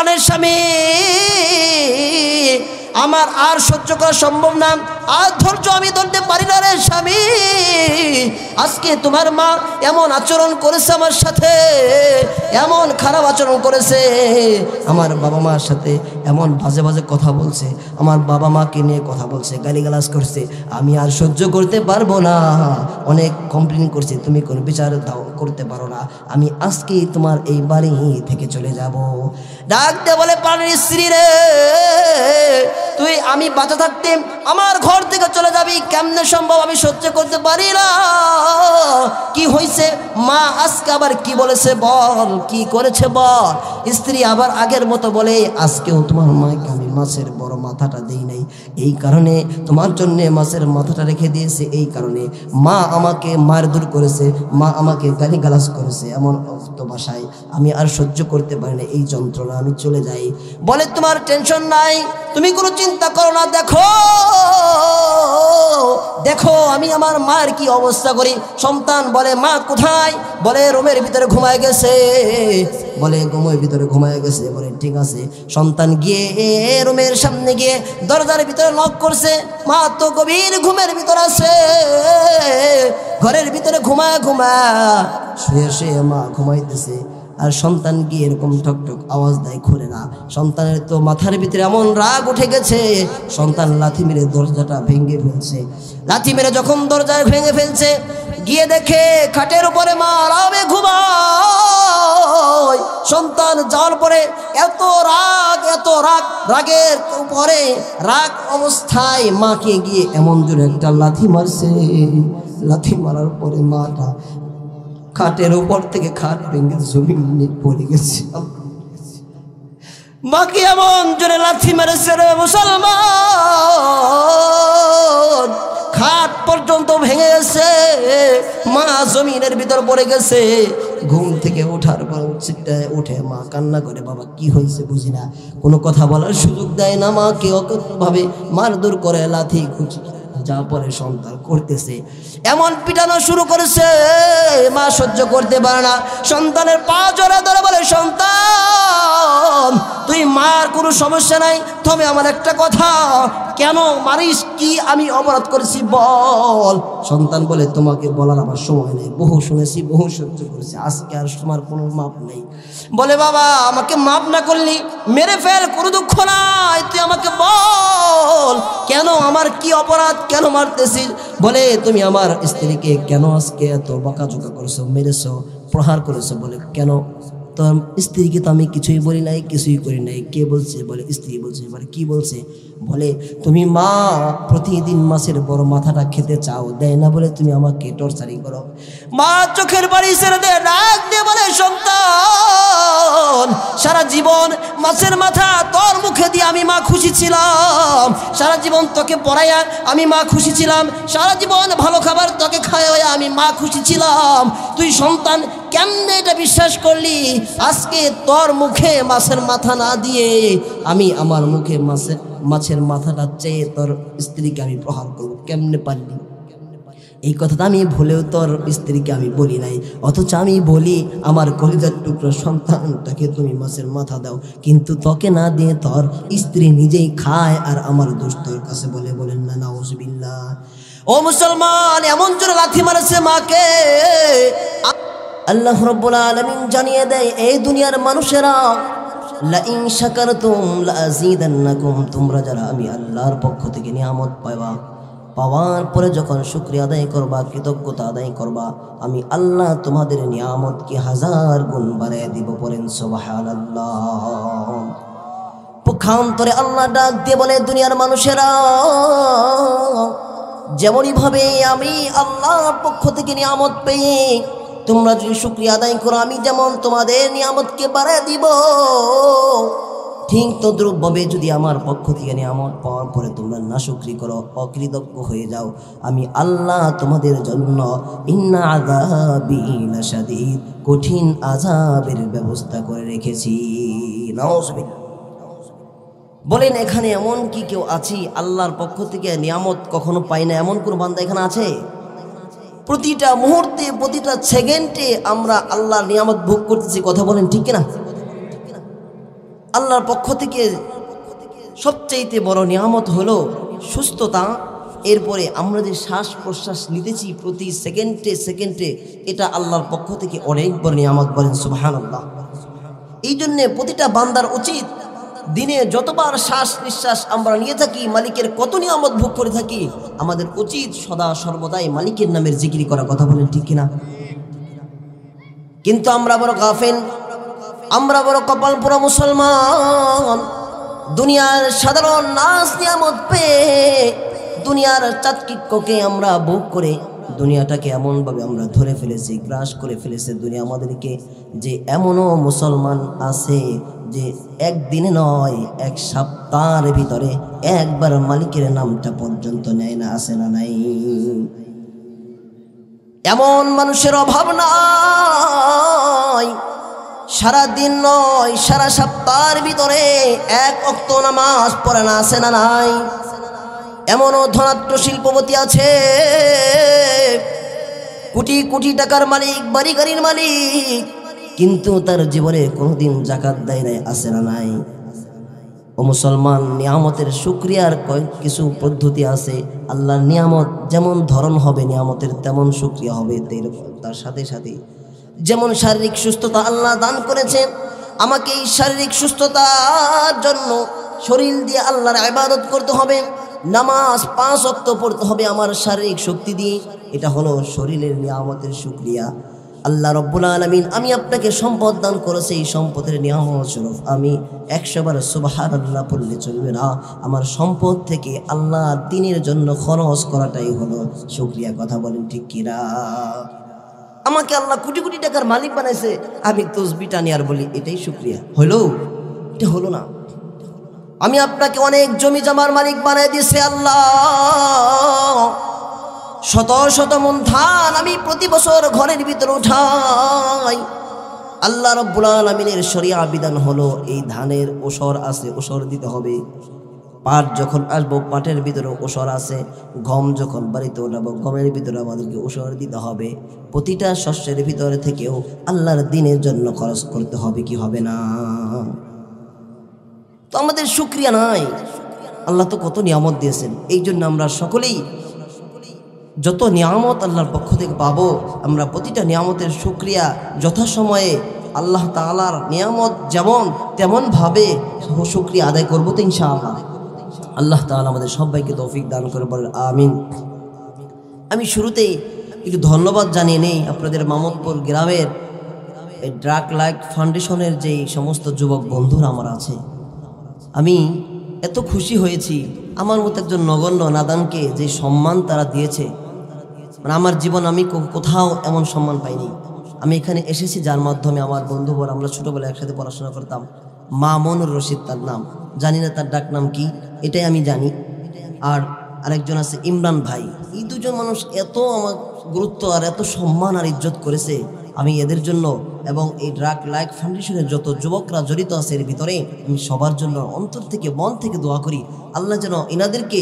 প্রাণের স্বামী, আমার আর সহ্য করা সম্ভব না, আর ধৈর্য আমি ধরতে পারি না রে স্বামী। আজকে তোমার মা এমন আচরণ করেছে আমার সাথে, এমন খারাপ আচরণ করেছে, আমার বাবা মার সাথে এমন বাজে বাজে কথা বলছে, আমার বাবা মাকে নিয়ে কথা বলছে, গালিগালাজ করছে, আমি আর সহ্য করতে পারবো না। অনেক কমপ্লেন করছে, তুমি কোনো বিচার দাও করতে পারো না, আমি আজকেই তোমার এই বাড়ি থেকে চলে যাব। ডাকতে বলে প্রাণের স্ত্রী রে, তুই আমি বাঁচা থাকতে আমার ঘর থেকে চলে যাবি কেমনে সম্ভব, আমি সহ্য করতে পারি না। কি হয়েছে মা আজকে আবার কি বলেছে বল, কি করেছে বল। স্ত্রী আবার আগের মতো বলে, আজকেও তোমার মাকে আমি মাছের বড় মাথাটা দেই নাই, এই কারণে তোমার জন্যে মাছের মাথাটা রেখে দিয়েছে, এই কারণে মা আমাকে মারধর করেছে, মা আমাকে গালিগালাজ করেছে, এমন ভাষায় আমি আর সহ্য করতে পারি না এই যন্ত্রণা, আমি চলে যাই। বলে তোমার টেনশন নাই, তুমি কোনো চিন্তা করো না, দেখো দেখো আমি আমার মায়ের কি অবস্থা করি। সন্তান বলে মা কোথায়, বলে রুমের ভিতরে ঘুমায় গেছে, বলে ঘুমের ভিতরে ঘুমায় গেছে। বলে ঠিক আছে। সন্তান গিয়ে রুমের সামনে গিয়ে দরজার ভিতরে নক করছে, মা তো গভীর ঘুমের ভিতরে আছে, ঘরের ভিতরে ঘুমায় শুয়ে শুয়ে মা ঘুমাইতেছে। আর সন্তান গিয়ে এরকম ঠকঠক আওয়াজ দেয়, খুলে না। সন্তানের তো মাথার ভিতরে এমন রাগ উঠে গেছে, সন্তান লাথি মেরে দরজাটা ভেঙে ফেলছে। লাথি মেরে যখন দরজা ভেঙে ফেলছে, গিয়ে দেখে খাটের উপরে মা আরামে ঘুমায়। সন্তান যাওয়ার পরে এত রাগ, রাগের উপরে রাগ অবস্থায় মাকে গিয়ে এমন জোরে একটা লাথি মারছে। লাথি মারার পরে মাটা খাটের উপর থেকে খাট ভেঙে জমিনে পড়ে গেছে। মাকে এমন জোরে লাথি মেরেছে রে মুসলমান, খাট পর্যন্ত ভেঙে গেছে, মা জমিনের ভিতর পড়ে গেছে। ঘুম থেকে ওঠার পর উঠে মা কান্না করে, বাবা কি হয়েছে বুঝি না, কোনো কথা বলার সুযোগ দেয় না, মাকে অকথ্যভাবে মারধর করে, লাথি খুঁচি যা পরে সন্তান করতেছে, এমন পিটানো শুরু করেছে, মা সহ্য করতে পারে না। সন্তানের পা জড়া ধরে বলে, সন্তান তুই মার কোনো সমস্যা নাই, তবে আমার একটা কথা, কেন মারিস, কি আমি অপরাধ করেছি বল। সন্তান বলে, তোমাকে বলার আমার সময় নেই, বহু শুনেছি, বহু সহ্য করেছি, আজকে আর তোমার কোনো মাপ নেই। বলে বাবা আমাকে মাপ না করলি মেরে ফেল, কোনো দুঃখ নাই, তুই আমাকে বল কেন, আমার কি অপরাধ, কেন মারতেছিস। বলে তুমি আমার স্ত্রীকে কেন আজকে এত বকাঝকা করেছো, মেরেছো, প্রহার করেছো। বলে কেন, তোর স্ত্রীকে তো আমি কিছুই বলি নাই, কিছুই করি নাই। কে বলছে? বলে স্ত্রী বলছে। বলে কি বলছে? বলে তুমি মা প্রতিদিন মাছের বড় মাথাটা খেতে চাও, দেয় না বলে তুমি আমাকে টর্চারিং করো। মা চোখের বাড়ি ছেড়ে দেয়, ডাক দিয়ে বলে, সন্তান সারা জীবন মাছের মাথা তোর মুখে দিয়ে আমি মা খুশি ছিলাম, সারা জীবন তোকে পড়াইয়া আমি মা খুশি ছিলাম, সারা জীবন ভালো খাবার তোকে খাওয়াইয়া আমি মা খুশি ছিলাম। তুই সন্তান কেমনে এটা বিশ্বাস করলি? আজকে তোর মুখে মাছের মাথা না দিয়ে আমি আমার মুখে মাছের মাথাটা চেয়ে তোর স্ত্রীকে আমি প্রহার করবো, কেমনে পারলি? এই কথাটা আমি ভুলেও তোর স্ত্রীকে আমি বলি নাই, অথচ আমি বলি আমার কলিজার টুকরো সন্তানটাকে তুমি মাছের মাথা দাও, কিন্তু তোকে না দিয়ে তোর স্ত্রী নিজেই খায়, আর আমার দোষ তোর কাছে বলে। বলেন না নাউজুবিল্লাহ। ও মুসলমান, এমন জোরে লাথি মারেছে মাকে। আল্লাহ রাব্বুল আলামিন জানিয়ে দেয়, এই দুনিয়ার মানুষেরা, লা ইন শাকারতুম লা আযীদান্নাকুম, তোমরা যারা আমি আল্লাহর পক্ষ থেকে নিয়ামত পাওয়ার পরে যখন শুকরিয়া আদায় করবা, কৃতজ্ঞতা আদায় করবা, আমি আল্লাহ তোমাদের নিয়ামতকে 1000 গুণ বাড়িয়ে দিব। পড়েন সুবহানাল্লাহ। পক্ষান্তরে আল্লাহ ডাক দিয়ে বলে, দুনিয়ার মানুষেরা, যেমনই ভাবে আমি আল্লাহর পক্ষ থেকে নিয়ামত পেয়ে তোমরা যদি শুকরিয়া আদায় করো, আমি যেমন তোমাদের নিয়ামতকে বাড়ায় দিব, ঠিক তদ্রূপভাবে যদি আমার পক্ষ থেকে নিয়ামত পাওয়ার পরে তোমরা নাশুকরি করো, অকৃতজ্ঞ হয়ে যাও, আমি আল্লাহ তোমাদের জন্য ইন্না আযাবি লাশাদীদ, কঠিন আযাবের ব্যবস্থা করে রেখেছি। নাউজুবিল্লাহ। বলেন এখানে এমন কি কেউ আছি আল্লাহর পক্ষ থেকে নিয়ামত কখনো পাই না, এমন কোন বান্দা এখানে আছে? প্রতিটা মুহূর্তে, প্রতিটা সেকেন্ডে আমরা আল্লাহর নিয়ামত ভোগ করতেছি, কথা বলেন ঠিক কিনা? আল্লাহর পক্ষ থেকে সবচাইতে বড় নিয়ামত হলো সুস্থতা। এরপরে আমরা যে শ্বাস প্রশ্বাস নিতেছি প্রতি সেকেন্ডে সেকেন্ডে, এটা আল্লাহর পক্ষ থেকে অনেক বড় নিয়ামত, বলেন সুবহানাল্লাহ। এই জন্যে প্রতিটা বান্দার উচিত দিনে যতবার শ্বাস নিঃশ্বাস আমরা নিয়ে থাকি, মালিকের কত নিয়ামত ভোগ করে থাকি, আমাদের উচিত সদা সর্বদাই মালিকের নামের জিকির করার কথা, বলেন ঠিক কিনা? কিন্তু আমরা বড় গাফেল, আমরা বড় কপাল পোড়া মুসলমান। দুনিয়ার সাধারণ নাজ নিয়ামত পেয়ে দুনিয়ার চাকচিক্যকে আমরা ভোগ করে দুনিয়াটাকে এমনভাবে আমরা ধরে ফেলেছি, গ্রাস করে ফেলেছে দুনিয়া আমাদেরকে, যে এমনও মুসলমান আছে যে একদিনে নয় এক সপ্তাহের ভিতরে একবার মালিকের নামটা পর্যন্ত নেয় না, আছে না নাই? এমন মানুষের অভাব নাই, সারা দিন নয় সারা সপ্তাহের ভিতরে এক ওয়াক্ত নামাজ পড়ে না, আছে না নাই? এমনও ধনাঢ্য শিল্পপতি আছে, কোটি কোটি টাকার মালিক, বাড়ি গাড়ির মালিক, কিন্তু তার জীবনে কোনোদিন যাকাত দেয় নাই, আছে না নাই? ও মুসলমান, নিয়ামতের শুকরিয়ার কিছু পদ্ধতি আছে। আল্লাহর নিয়ামত যেমন ধরন হবে নিয়ামতের তেমন শুকরিয়া হবে, তার সাথে সাথে যেমন শারীরিক সুস্থতা আল্লাহ দান করেছে, আমাকে এই শারীরিক সুস্থতার জন্য শরীর দিয়ে আল্লাহর ইবাদত করতে হবে, নামাজ 5 ওয়াক্ত পড়তে হবে আমার শারীরিক শক্তি দিয়ে। এটা হলো শরীরের নিয়ামতের শুকরিয়া। আল্লাহ রব্বুল আলামিন আমি আপনাকে সম্পদ দান করেছে, এই সম্পদের নিয়ামত স্বরূপ আমি 100 বার সুবহানাল্লাহ পড়লে চলবে না। আমার সম্পদ থেকে আল্লাহ দ্বীনের জন্য খরচ করাটাই হলো শুকরিয়া, কথা বলেন ঠিক কিনা? আমাকে আল্লাহ কোটি কোটি টাকার মালিক বানাইছে, আমি তসবিহটা নিয়ার বলি, এটাই শুকরিয়া হলো? এটা হলো না। আমি আপনাকে অনেক জমি জমার মালিক বানাই দিয়েছে আল্লাহ, শত শত মন ধান আমি প্রতি বছর ঘরের ভিতরে উঠাই। আল্লাহ রাব্বুল আলামিনের শরিয়া বিধান হলো এই ধানের ওসর আছে, ওসর দিতে হবে। পাট যখন আসবো পাটের ভিতরে ওসর আছে, গম যখন বাড়িতে উঠাবো গমের ভিতরে আমাদেরকে ওসর দিতে হবে। প্রতিটা শস্যের ভিতরে থেকেও আল্লাহর দ্বীনের জন্য খরচ করতে হবে, কি হবে না? তো আমাদের শুকরিয়া নাই। আল্লাহ তো কত নিয়ামত দিয়েছেন, এই জন্য আমরা সকলেই যত নিয়ামত আল্লাহর পক্ষ থেকে পাবো, আমরা প্রতিটা নিয়ামতের শুকরিয়া যথাসময়ে আল্লাহ তাআলার নিয়ামত যেমন তেমনভাবে শুকরিয়া আদায় করবো তো ইনশাআল্লাহ। আল্লাহ তাআলা আমাদের সবাইকে তৌফিক দান করে, বলেন আমিন। আমি শুরুতেই একটু ধন্যবাদ জানিয়ে নেই আপনাদের মামদপুর গ্রামের এই ড্রাগ লাইট ফাউন্ডেশনের যেই সমস্ত যুবক বন্ধুরা আমার আছে, আমি এত খুশি হয়েছি। আমার মতো একজন নগণ্য নাদানকে যে সম্মান তারা দিয়েছে, মানে আমার জীবন আমি কোথাও এমন সম্মান পাইনি। আমি এখানে এসেছি যার মাধ্যমে আমার বন্ধুবর, আমরা ছোটোবেলায় একসাথে পড়াশোনা করতাম, মামুনুর রশিদ তার নাম, জানি না তার ডাক নাম কি, এটাই আমি জানি। আর আরেকজন আছে ইমরান ভাই। এই দুজন মানুষ এত আমার গুরুত্ব আর এত সম্মান আর ইজ্জত করেছে, আমি এদের জন্য এবং এই ড্রাগ লাইট ফাউন্ডেশনের যত যুবকরা জড়িত আছে এর ভিতরে, আমি সবার জন্য অন্তর থেকে মন থেকে দোয়া করি আল্লাহ যেন এনাদেরকে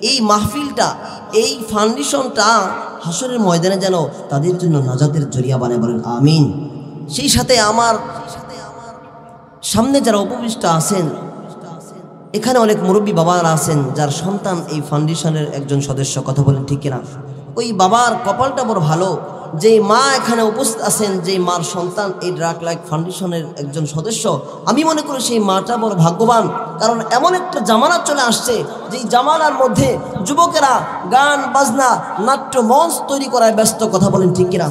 এই মাহফিলটা, এই ফাউন্ডেশনটা হাসরের ময়দানে যেন তাদের জন্য নাজাতের জরিয়া বানায়, বলেন আমিন। সেই সাথে আমার সামনে যারা উপবিষ্ট আছেন, এখানে অনেক মুরব্বী বাবারা আছেন যার সন্তান এই ফাউন্ডেশনের একজন সদস্য, কথা বলেন ঠিক কিনা? ওই বাবার কপালটা বড় ভালো, যে মা এখানে উপস্থিত আছেন, যে মার সন্তান এই ড্রাগ লাইট ফাউন্ডেশনের একজন সদস্য। আমি মনে করি সেই মাটা বড় ভাগ্যবান, কারণ এমন একটা জামানা চলে আসছে যেই জামানার মধ্যে যুবকেরা গান বাজনা নাট্য মঞ্চ তৈরি করায় ব্যস্ত, কথা বলেন ঠিক কিনা?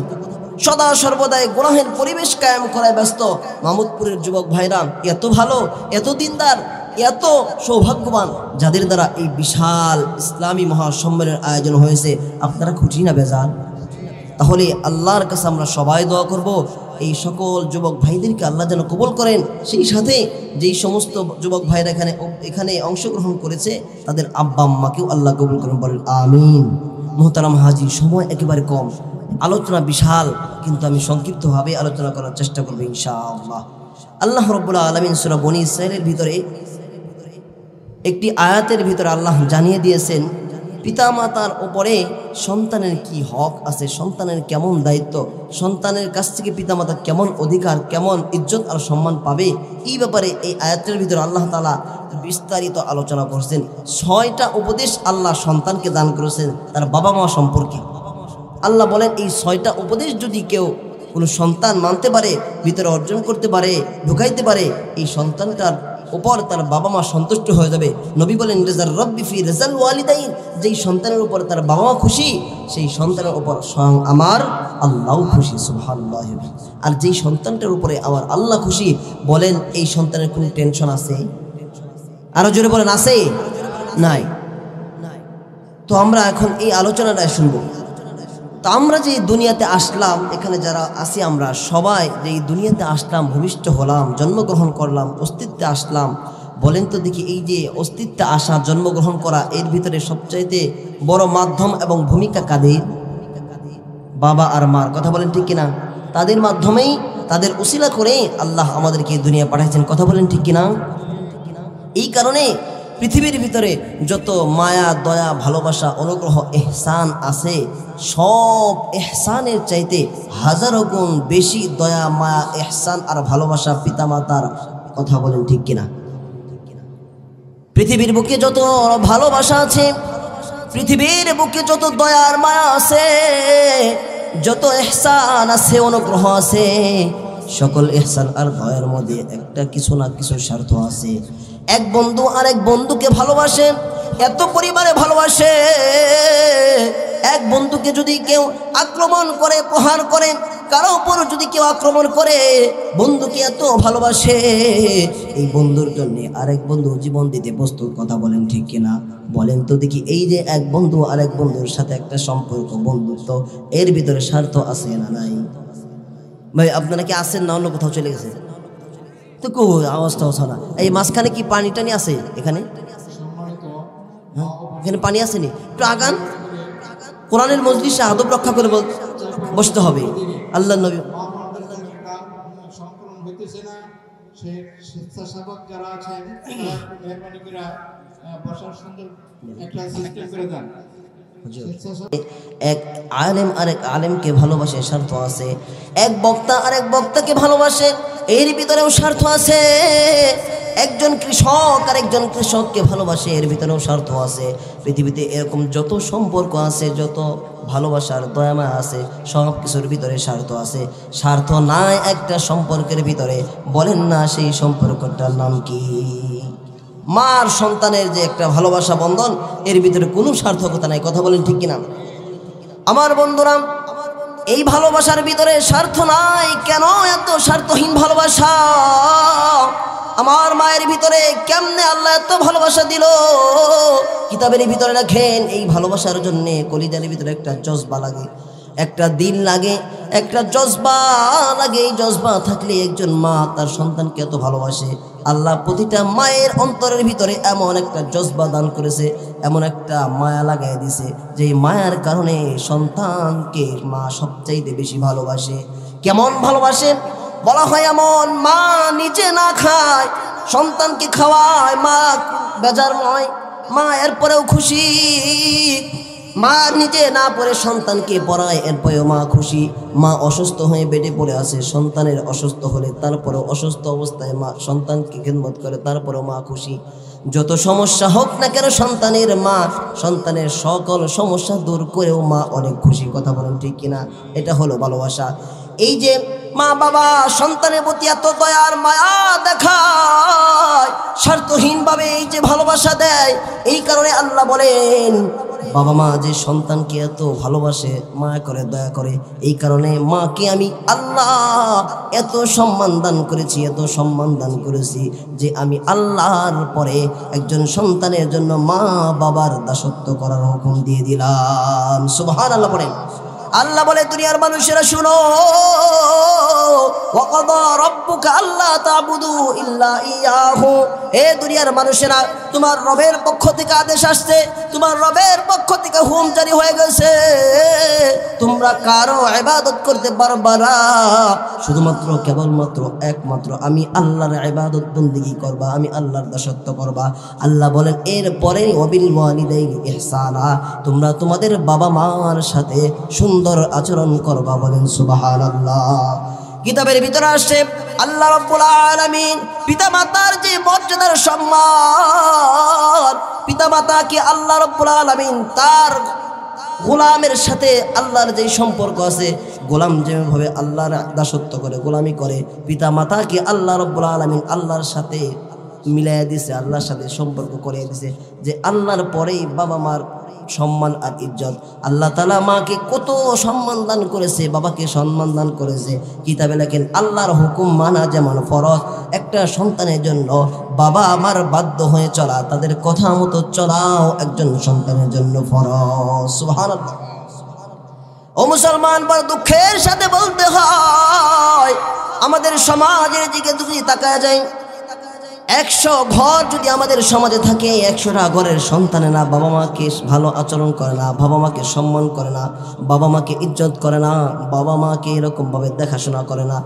সদা সর্বদাই গুনাহের পরিবেশ কায়েম করায় ব্যস্ত। মামুদপুরের যুবক ভাইরা এত ভালো, এত দিনদার, এত সৌভাগ্যবান, যাদের দ্বারা এই বিশাল ইসলামী মহাসম্মেলনের আয়োজন হয়েছে। আপনারা খুশি না বেজার? তাহলে আল্লাহর কাছে আমরা সবাই দোয়া করব এই সকল যুবক ভাইদেরকে আল্লাহ যেন কবুল করেন। সেই সাথে যেই সমস্ত যুবক ভাইরা এখানে অংশগ্রহণ করেছে তাদের আব্বা আম্মাকেও আল্লাহ কবুল করেন, বলেন আমিন। মোহতারাম হাজির, সময় একেবারে কম, আলোচনা বিশাল, কিন্তু আমি সংক্ষিপ্তভাবে আলোচনা করার চেষ্টা করব ইনশাআল্লাহ। আল্লাহ রাব্বুল আলামিন সূরা বনী ইসরাঈলের ভিতরে একটি আয়াতের ভিতরে আল্লাহ জানিয়ে দিয়েছেন পিতামাতার উপরে সন্তানের কি হক আছে, সন্তানের কেমন দায়িত্ব, সন্তানের কাছ থেকে পিতামাতা কেমন অধিকার, কেমন ইজ্জত আর সম্মান পাবে, এই ব্যাপারে এই আয়াতের ভিতরে আল্লাহ তাআলা বিস্তারিত আলোচনা করছেন। 6টা উপদেশ আল্লাহ সন্তানকে দান করেছেন তার বাবা মা সম্পর্কে। আল্লাহ বলেন এই 6টা উপদেশ যদি কেউ কোনো সন্তান মানতে পারে, ভিতরে অর্জন করতে পারে, ঢুকাইতে পারে, এই সন্তানটার উপর তার বাবা মা সন্তুষ্ট হয়ে যাবে। নবী বলেন রেজাল রব্বি ফি রেজাল ওয়ালিদাইন, যেই সন্তানের উপর তার বাবা মা খুশি সেই সন্তানের উপর স্বয়ং আমার আল্লাহ খুশি। সুবহানাল্লাহ। আর যেই সন্তানটার উপরে আমার আল্লাহ খুশি, বলেন এই সন্তানের কোনো টেনশন আছে? আরো জোরে বলেন আছে? নাই। তো আমরা এখন এই আলোচনাটা শুনবো। তো আমরা যে দুনিয়াতে আসলাম, এখানে যারা আছি আমরা সবাই যে এই দুনিয়াতে আসলাম, ভূমিষ্ঠ হলাম, জন্মগ্রহণ করলাম, অস্তিত্বে আসলাম, বলেন তো দেখি এই যে অস্তিত্বে আসা, জন্মগ্রহণ করা, এর ভিতরে সবচাইতে বড় মাধ্যম এবং ভূমিকা কাদের? বাবা আর মার। কথা বলেন ঠিক কিনা? তাদের মাধ্যমেই, তাদের উসিলা করে আল্লাহ আমাদেরকে দুনিয়া পাঠাইছেন। কথা বলেন ঠিক কিনা? এই কারণে পৃথিবীর ভিতরে যত মায়া, দয়া, ভালোবাসা, অনুগ্রহ, ইহসান আছে, সব ইহসানের চাইতে হাজারো গুণ বেশি দয়া, মায়া, ইহসান আর ভালোবাসা পিতামাতার। কথা বলেন ঠিক কিনা? পৃথিবীর বুকে যত ভালোবাসা আছে, পৃথিবীর বুকে যত দয়ার মায়া আছে, যত ইহসান আছে, অনুগ্রহ আছে, সকল ইহসান আর দয়ার মধ্যে একটা কিছু না কিছু স্বার্থ আছে। এক বন্ধু আরেক বন্ধুকে ভালোবাসে, এত পরিমাণে ভালোবাসে, এক বন্ধুকে যদি কেউ আক্রমণ করে, প্রহার করে, কারো উপর যদি কেউ আক্রমণ করে, বন্ধুকে এত ভালোবাসে, এই বন্ধুর জন্য আরেক বন্ধু জীবন দিতে প্রস্তুত। কথা বলেন ঠিক কিনা? বলেন তো দেখি এই যে এক বন্ধু আরেক বন্ধুর সাথে একটা সম্পর্ক, বন্ধুত্ব, এর ভিতরে স্বার্থ আছে না নাই? ভাই আপনারা কি আছেন না অন্য কোথাও চলে গেছে? তো কো আওয়াজটা হচ্ছে না। এই মাঝখানে কি পানি টানি আছে? এখানে এখানে পানি আসেনি? একটু আগান। কোরআনের মজলিসে আদব রক্ষা করে বসতে হবে। আল্লাহ নবী স্বেচ্ছাসেবক যারা আছেন মেহরবানি করে বসার সুন্দর একটা সিস্টেম করে দেন। এক আলেম আরেক আলেমকে ভালোবাসে, স্বার্থ আছে। এক বক্তা আরেক বক্তাকে ভালোবাসে, এর ভিতরেও স্বার্থ আছে। একজন কৃষক আরেকজন কৃষককে ভালোবাসে, এর ভিতরেও স্বার্থ আছে। পৃথিবীতে এরকম যত সম্পর্ক আছে, যত ভালোবাসার দয়ামা আছে, সব কিছুর ভিতরে স্বার্থ আছে। স্বার্থ নাই একটা সম্পর্কের ভিতরে, বলেন না সেই সম্পর্কটার নাম কি? মার সন্তানের যে একটা ভালোবাসা বন্ধন, এর ভিতরে কোনো সার্থকতা নাই। কথা বলেন ঠিক কিনা? আমার বন্ধুরা, এই ভালোবাসার ভিতরে স্বার্থ নাই কেন? এত স্বার্থহীন ভালোবাসা। আমার মায়ের ভিতরে কেমনে আল্লাহ এত ভালোবাসা দিল? কিতাবের ভিতরে রাখেন, এই ভালোবাসার জন্যে কলিজার ভিতরে একটা জজবা লাগে, একটা দিল লাগে, একটা জজবা লাগে। এই জজবা থাকলে একজন মা তার সন্তানকে এত ভালোবাসে। আল্লাহ প্রতিটা মায়ের অন্তরের ভিতরে এমন একটা জজবা দান করেছে, এমন একটা মায়া লাগাই দিছে, যে মায়ার কারণে সন্তানকে মা সবচাইতে বেশি ভালোবাসে। কেমন ভালোবাসে? বলা হয় এমন, মা নিজে না খায়, সন্তানকে খাওয়ায়, মা বেজার নয়, মা এরপরেও খুশি। মা নিজে না পড়ে সন্তানকে পড়ায়, এরপরেও মা খুশি। মা অসুস্থ হয়ে বেডে পড়ে আছে, সন্তানের অসুস্থ হলে তারপরেও অসুস্থ অবস্থায় মা সন্তানকে খেদমত করে, তারপরেও মা খুশি। যত সমস্যা হোক না কেন সন্তানের, মা সন্তানের সকল সমস্যা দূর করেও মা অনেক খুশি। কথা বলেন ঠিক কিনা? এটা হলো ভালোবাসা। এই যে মা বাবা সন্তানের প্রতি এত দয়ার মায়া দেখায়, স্বার্থহীনভাবে এই যে ভালোবাসা দেয়, এই কারণে আল্লাহ বলেন বাবা মা যে সন্তানকে এত ভালোবাসে, মায়া করে, দয়া করে, এই কারণে মাকে আমি আল্লাহ এত সম্মান দান করেছি, এত সম্মান দান করেছি, যে আমি আল্লাহর পরে একজন সন্তানের জন্য মা বাবার দাসত্ব করার হুকুম দিয়ে দিলাম। সুবহানাল্লাহ বলেন। আল্লাহ বলে দুনিয়ার মানুষেরা শুনো, ওয়াকাদা রাব্বুকা আল্লা তা'বুদু ইল্লা ইয়াহু। এ দুনিয়ার মানুষেরা, তোমার রবের পক্ষ থেকে আদেশ আসছে, তোমার রবের পক্ষ থেকে হুকুম জারি হয়ে গেছে, তোমরা কারো ইবাদত করতে পারবা না, শুধুমাত্র কেবলমাত্র একমাত্র আমি আল্লাহর ইবাদত বন্দেগী করবা, আমি আল্লাহর দাসত্ব করবা। আল্লাহ বলেন এরপরে ওয়াবিল ওয়ালিদাইনি ইহসানা, তোমরা তোমাদের বাবা মার সাথে সুন্দর আচরণ করবা। বলেন সুবহানাল্লাহ। কিতাবের ভিতরে আসছে আল্লাহ রাব্বুল আলামিন পিতামাতার যে মর্যাদার সম্মান, পিতামাতাকে আল্লাহ রাব্বুল আলামিন তার গোলামের সাথে আল্লাহর যে সম্পর্ক আছে, গোলাম যেভাবে আল্লাহর দাসত্ব করে গোলামি করে, পিতামাতাকে আল্লাহ রাব্বুল আলামিন আল্লাহর সাথে মিলাই দিছে, আল্লাহর সাথে সম্পর্ক করে দিছে, যে আল্লাহর পরেই বাবা মার সম্মান আর ইজ্জত। আল্লাহ তাআলা মাকে কত সম্মান দান করেছে, বাবাকে সম্মান দান করেছে। কিতাবে লেখেন আল্লাহর হুকুম মানা যেমন ফরজ, একটা সন্তানের জন্য বাবা আমার বাধ্য হয়ে চলা, তাদের কথা মতো চলাও একজন সন্তানের জন্য ফরজ। সুবহানাল্লাহ। ও মুসলমান, বড় দুঃখের সাথে বলতে হয়, আমাদের সমাজের দিকে যদি তাকায় যায়, 100 ঘর যদি আমাদের সমাজে থাকে, 100টা ঘরের সন্তানেরা বাবা মাকে ভালো আচরণ করে না, বাবা মাকে সম্মান করে না, বাবা মাকে ইজ্জত করে না, বাবা মাকে এরকমভাবে দেখাশোনা করে না।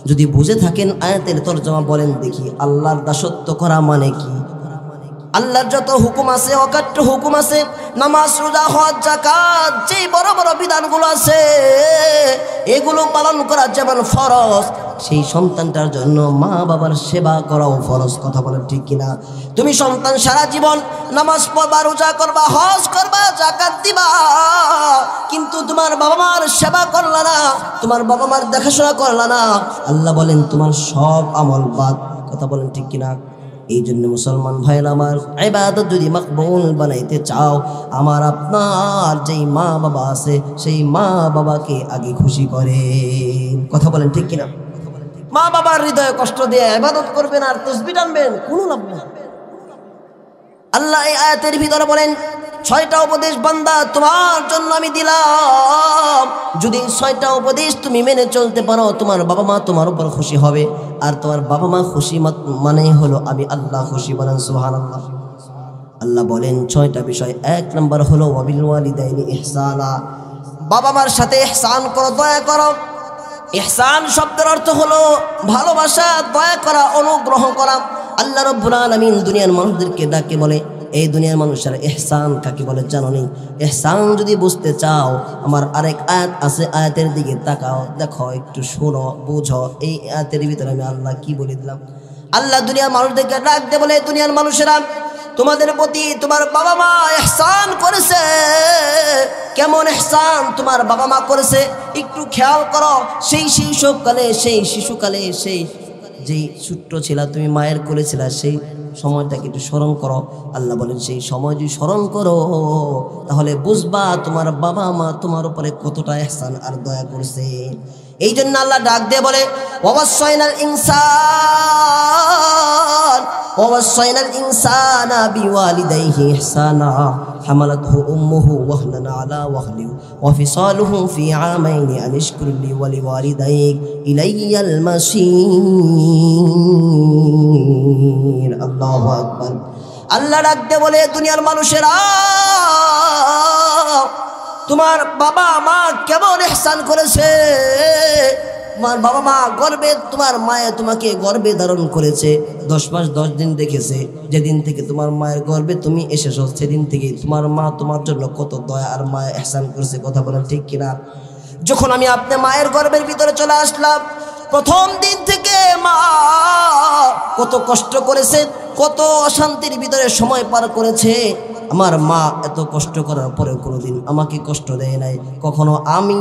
যদি বুঝে থাকেন আয়াতের তরজমা বলেন দেখি, আল্লাহর দাসত্ব করা মানে কি? আল্লাহর যত হুকুম আছে, অকাট্য হুকুম আছে, নামাজ, রোজা, হজ, যাকাত, যে বড় বড় বিধানগুলো আছে, এগুলো পালন করা যেমন ফরজ, সেই সন্তানটার জন্য মা বাবার সেবা করাও ফরজ। কথা বলেন ঠিক কিনা? তুমি সন্তান সারা জীবন নামাজ পড়বা, রোজা করবা, হজ করবা, যাকাত দিবা, কিন্তু তোমার বাবা মার সেবা করলা না, তোমার বাবা মার দেখাশোনা করলা না, আল্লাহ বলেন তোমার সব আমল বাদ। কথা বলেন ঠিক কিনা? এই জন্য মুসলমান ভাইরা আমার, ইবাদত যদি মকবুল বানাইতে চাও, আমার আপনার যেই মা বাবা আছে, সেই মা বাবাকে আগে খুশি করে। কথা বলেন ঠিক কিনা? মা বাবার হৃদয়ে কষ্ট দিয়ে ইবাদত করবেন আর তাসবিহ টানবেন, কোনো লাভ নেই। আল্লাহ এই আয়াতের ভিতরে বলেন 6টা উপদেশ বান্দা তোমার জন্য আমি দিলাম, যদি 6টা উপদেশ তুমি মেনে চলতে পারো, তোমার বাবা মা তোমার উপর খুশি হবে, আর তোমার বাবা মা খুশি মানে হলো আমি আল্লাহ খুশি। বলেন সুবহানাল্লাহ। আল্লাহ বলেন 6টা বিষয়। 1 নম্বর হলো ওয়াবিল ওয়ালিদাইনি ইহসানা, বাবা মার সাথে ইহসান করো, দয়া করো। ইহসান শব্দের অর্থ হলো ভালোবাসা, দয়া করা, অনুগ্রহ করা। আল্লাহ রাব্বুল আলামিন দুনিয়ার মানুষদেরকে ডাকে বলে, এই দুনিয়ার মানুষেরা ইহসান কাকে বলে জানো নি? ইহসান যদি বুঝতে চাও, আমার আরেক আয়াত আছে, আয়াতের দিকে তাকাও, দেখো, একটু শোনো, বুঝো, এই আয়াতের ভিতরে আমি আল্লাহ কি বলে দিলাম। আল্লাহ দুনিয়ার মানুষদেরকে ডাক দিয়ে বলে, দুনিয়ার মানুষেরা, তোমাদের প্রতি তোমার বাবা মা ইহসান করেছে। কেমন ইহসান তোমার বাবা মা করেছে একটু খেয়াল করো। সেই শিশুকালে, সেই যেই ছোট্ট ছিলা, তুমি মায়ের করেছিলা, সেই সময়টাকে একটু স্মরণ করো। আল্লাহ বলেন সেই সময় যদি স্মরণ করো, তাহলে বুঝবা তোমার বাবা মা তোমার উপরে কতটা ইহসান আর দয়া করেছে। এই জন্য আল্লাহ ডাক দিয়ে বলে, ওয়াসাইনাল ইনসানা বিওয়ালিদাইহি ইহসানা হামালাতহু উম্মুহু ওয়াহনান আলা ওয়াহনিন ওয়া ফিসালুহু ফি আমাইনি আন ইশকুর লি ওয়া লিওয়ালিদাইক ইলাইয়াল মাসির। আল্লাহু আকবার। আল্লাহ ডাক দিয়ে বলে, দুনিয়ার মানুষেরা, তোমার বাবা মা কেমন ইহসান করেছে। তোমার বাবা মা গর্বে, তোমার মায়ে তোমাকে গর্বে ধারণ করেছে, 10 মাস 10 দিন দেখেছে। যেদিন থেকে তোমার মায়ের গর্বে তুমি এসেছো, সেদিন থেকে তোমার মা তোমার জন্য কত দয়া আর মায়া ইহসান করেছে। কথা বলেন ঠিক কিনা? যখন আমি আপনার মায়ের গর্বের ভিতরে চলে আসলাম, প্রথম দিন থেকে মা কত কষ্ট করেছে, কত অশান্তির ভিতরে সময় পার করেছে। আমার মা এত কষ্ট করার পরেও কোনোদিন আমাকে কষ্ট দেয় নাই, কখনো আমি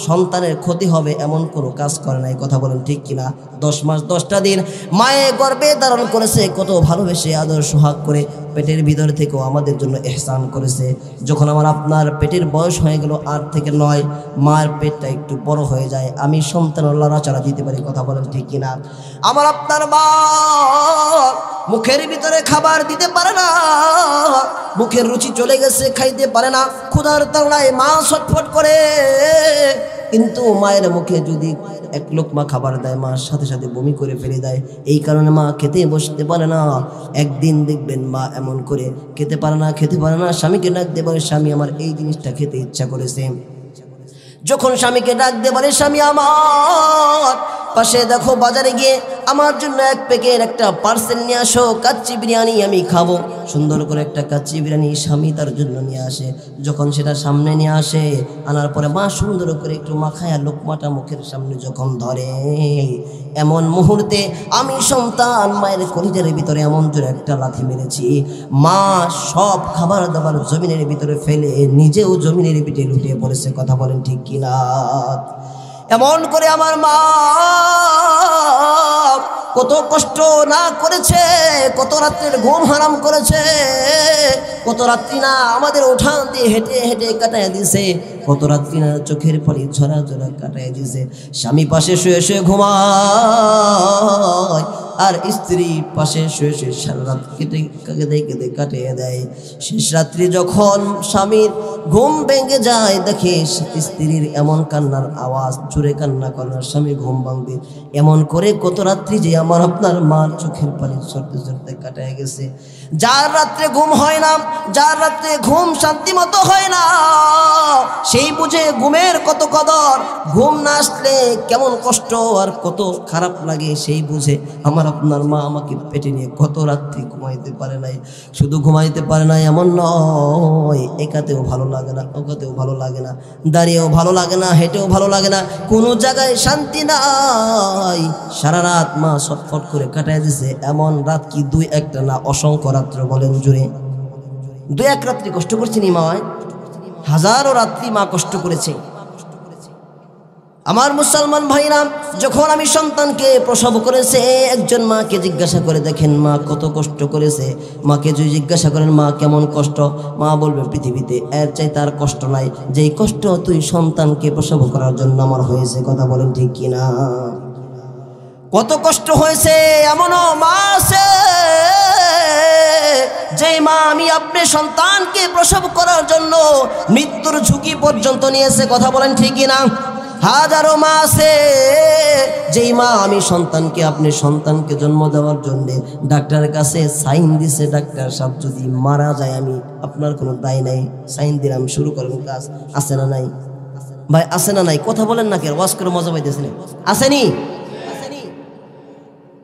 সন্তানের ক্ষতি হবে এমন কোনো কাজ করে নাই। কথা বলেন ঠিক কিনা? 10 মাস 10টা দিন মায়ে গর্ভে ধারণ করেছে, কত ভালোবেসে আদর সোহাগ করে পেটের ভিতর থেকেও আমাদের জন্য ইহসান করেছে। যখন আমার আপনার পেটের বয়স হয়ে গেল 8 থেকে 9, মায়ের পেটটা একটু বড় হয়ে যায়, আমি সন্তানের লড়াচড়া দিতে পারি। কথা বলেন ঠিক কিনা? আমার আপনার মা মুখের ভিতরে খাবার দিতে পারে না, মুখের রুচি চলে গেছে, খাইতে পারে না, ক্ষুধার তাড়নায় মা ছটফট করে। কিন্তু মায়ের মুখে যদি এক লোকমা খাবার দেয়, মা সাথে সাথে বমি করে ফেলে দেয়। এই কারণে মা খেতে বসতে পারে না। একদিন দেখবেন মা এমন করে খেতে পারে না, স্বামীকে ডাক দিয়ে বলে, স্বামী আমার এই জিনিসটা খেতে ইচ্ছা করেছে। যখন স্বামীকে ডাক দিয়ে বলে, স্বামী আমার পাশে দেখো বাজারে গিয়ে আমার জন্য এক প্যাকেট একটা পার্সেল নিয়ে আসো, কাচ্চি বিরিয়ানি আমি খাবো। সুন্দর করে একটা কাচ্চি বিরিয়ানি স্বামী তার জন্য নিয়ে আসে। যখন সেটা সামনে নিয়ে আসে, আনার পরে মা সুন্দর করে একটু মাখায়া লোকমাটা মুখের সামনে যখন ধরে, এমন মুহূর্তে আমি সন্তান মায়ের কলিজার ভিতরে এমন জোরে একটা লাথি মেরেছি, মা সব খাবার দাবার জমিনের ভিতরে ফেলে নিজেও জমিনের ভিতরে লুটিয়ে পড়েছে। কথা বলেন ঠিক কিনা? এমন করে আমার মা কত কষ্ট না করেছে, কত রাত্রের ঘুম হারাম করেছে, কত রাত্রি না আমাদের উঠান দিয়ে হেঁটে হেঁটে কাটায় দিছে, কত রাত্রি না চোখের পানি ঝরা ঝরা কাটায় দিছে। স্বামী পাশে শুয়ে শুয়ে ঘুমায়, আর স্ত্রী পাশে শুয়ে শুয়ে সারা রাত কেটে কেঁদে কাটিয়ে দেয়। শেষ রাত্রি যখন স্বামীর ঘুম ভেঙে যায়, দেখে স্ত্রীর এমন কান্নার আওয়াজ, জোরে কান্না করার স্বামী ঘুম ভাঙবে। এমন করে কত রাত্রি যে আমার আপনার মার চোখের পানি ঝরতে ঝরতে কাটায় গেছে। যার রাত্রে ঘুম হয় না, যার রাত্রে ঘুম শান্তি মতো হয় না, সেই বুঝে ঘুমের কত কদর, ঘুম না আসলে কেমন কষ্ট আর কত খারাপ লাগে সেই বুঝে আমার আপনার মা আমাকে পেটে নিয়ে কত রাত্রি ঘুমাইতে পারে নাই। শুধু ঘুমাইতে পারে না এমন নয়, একাতেও ভালো লাগে না, ওকাতেও ভালো লাগে না, দাঁড়িয়েও ভালো লাগে না, হেঁটেও ভালো লাগে না, কোনো জায়গায় শান্তি নাই। সারা রাত মা ছটফট করে কাটায় দিছে। এমন রাত কি দুই একটা না, অসংখ্য রাত্র। বলেন জুড়ে, দুই এক রাত্রি কষ্ট করছেন মা, হাজারো রাত্রি মা কষ্ট করেছে। আমার মুসলমান ভাইরা, যখন আমি সন্তানকে প্রসব করেছে, একজন মাকে জিজ্ঞাসা করে দেখেন মা কত কষ্ট করেছে। মাকে যদি জিজ্ঞাসা করেন মা কেমন কষ্ট, মা বলবে পৃথিবীতে এর চাই তার কষ্ট নাই, যেই কষ্ট তুই সন্তানকে প্রসব করার জন্য আমার হয়েছে। কথা বলেন ঠিক কিনা? কত কষ্ট হয়েছে। এমনও মা আছে যে মা আমি আপনার সন্তানকে প্রসব করার জন্য মৃত্যুর ঝুঁকি পর্যন্ত নিয়েছে। কথা বলেন ঠিক কিনা? হাজারো মা আছে যেই মা আমি আপনার সন্তানকে জন্ম দেওয়ার জন্য ডাক্তারের কাছে সাইন দিছে, ডাক্তার সাহেব যদি মারা যায় আমি আপনার কোনো দায় নাই, সাইন দিলাম, শুরু করেন কাজ। আছে না নাই ভাই? আছে না নাই? কথা বলেন না, কেন ওয়াজ করে মজা পাইতেছেন? আসেনি?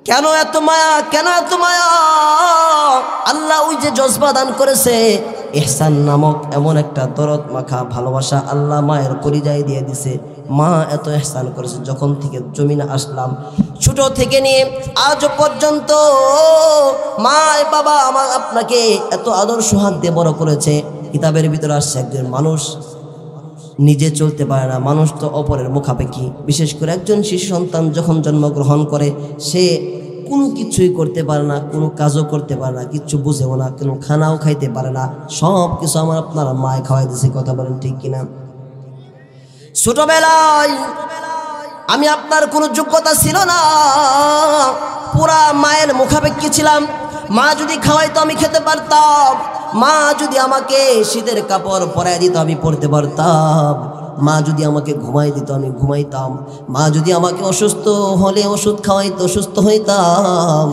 কেন এত মায়া, কেন এত মায়া? আল্লাহ ওই যে জজবা দান করেছে, ইহসান নামক এমন একটা দরদ মাখা ভালোবাসা আল্লাহ মায়ের কলিজায় দিয়ে দিছে। মা এত ইহসান করেছে, যখন থেকে জমিনে আসলাম ছোট থেকে নিয়ে আজ পর্যন্ত মা বাবা আমার আপনাকে এত আদর সোহাগ দিয়ে বড় করেছে। কিতাবের ভিতরে আসছে একজন মানুষ নিজে চলতে পারে না, মানুষ তো অপরের মুখাপেক্ষী। বিশেষ করে একজন শিশু সন্তান যখন জন্মগ্রহণ করে, সে কোনো কিছুই করতে পারে না, কোনো কাজও করতে পারে না, কিচ্ছু বুঝেও না, কোনো খানাও খাইতে পারে না, সব কিছু আমার আপনার মায় খাওয়াই দিয়েছে। কথা বলেন ঠিক কিনা? ছোটবেলায় আমি আপনার কোনো যোগ্যতা ছিল না, পুরা মায়ের মুখাপেক্ষী ছিলাম। মা যদি খাওয়াইতো আমি খেতে পারতাম, মা যদি আমাকে শীতের কাপড় পরাই দিত আমি পরতে পারতাম, মা যদি আমাকে ঘুমাই দিত আমি ঘুমাইতাম, মা যদি আমাকে অসুস্থ হলে ওষুধ খাওয়াইতো সুস্থ হইতাম,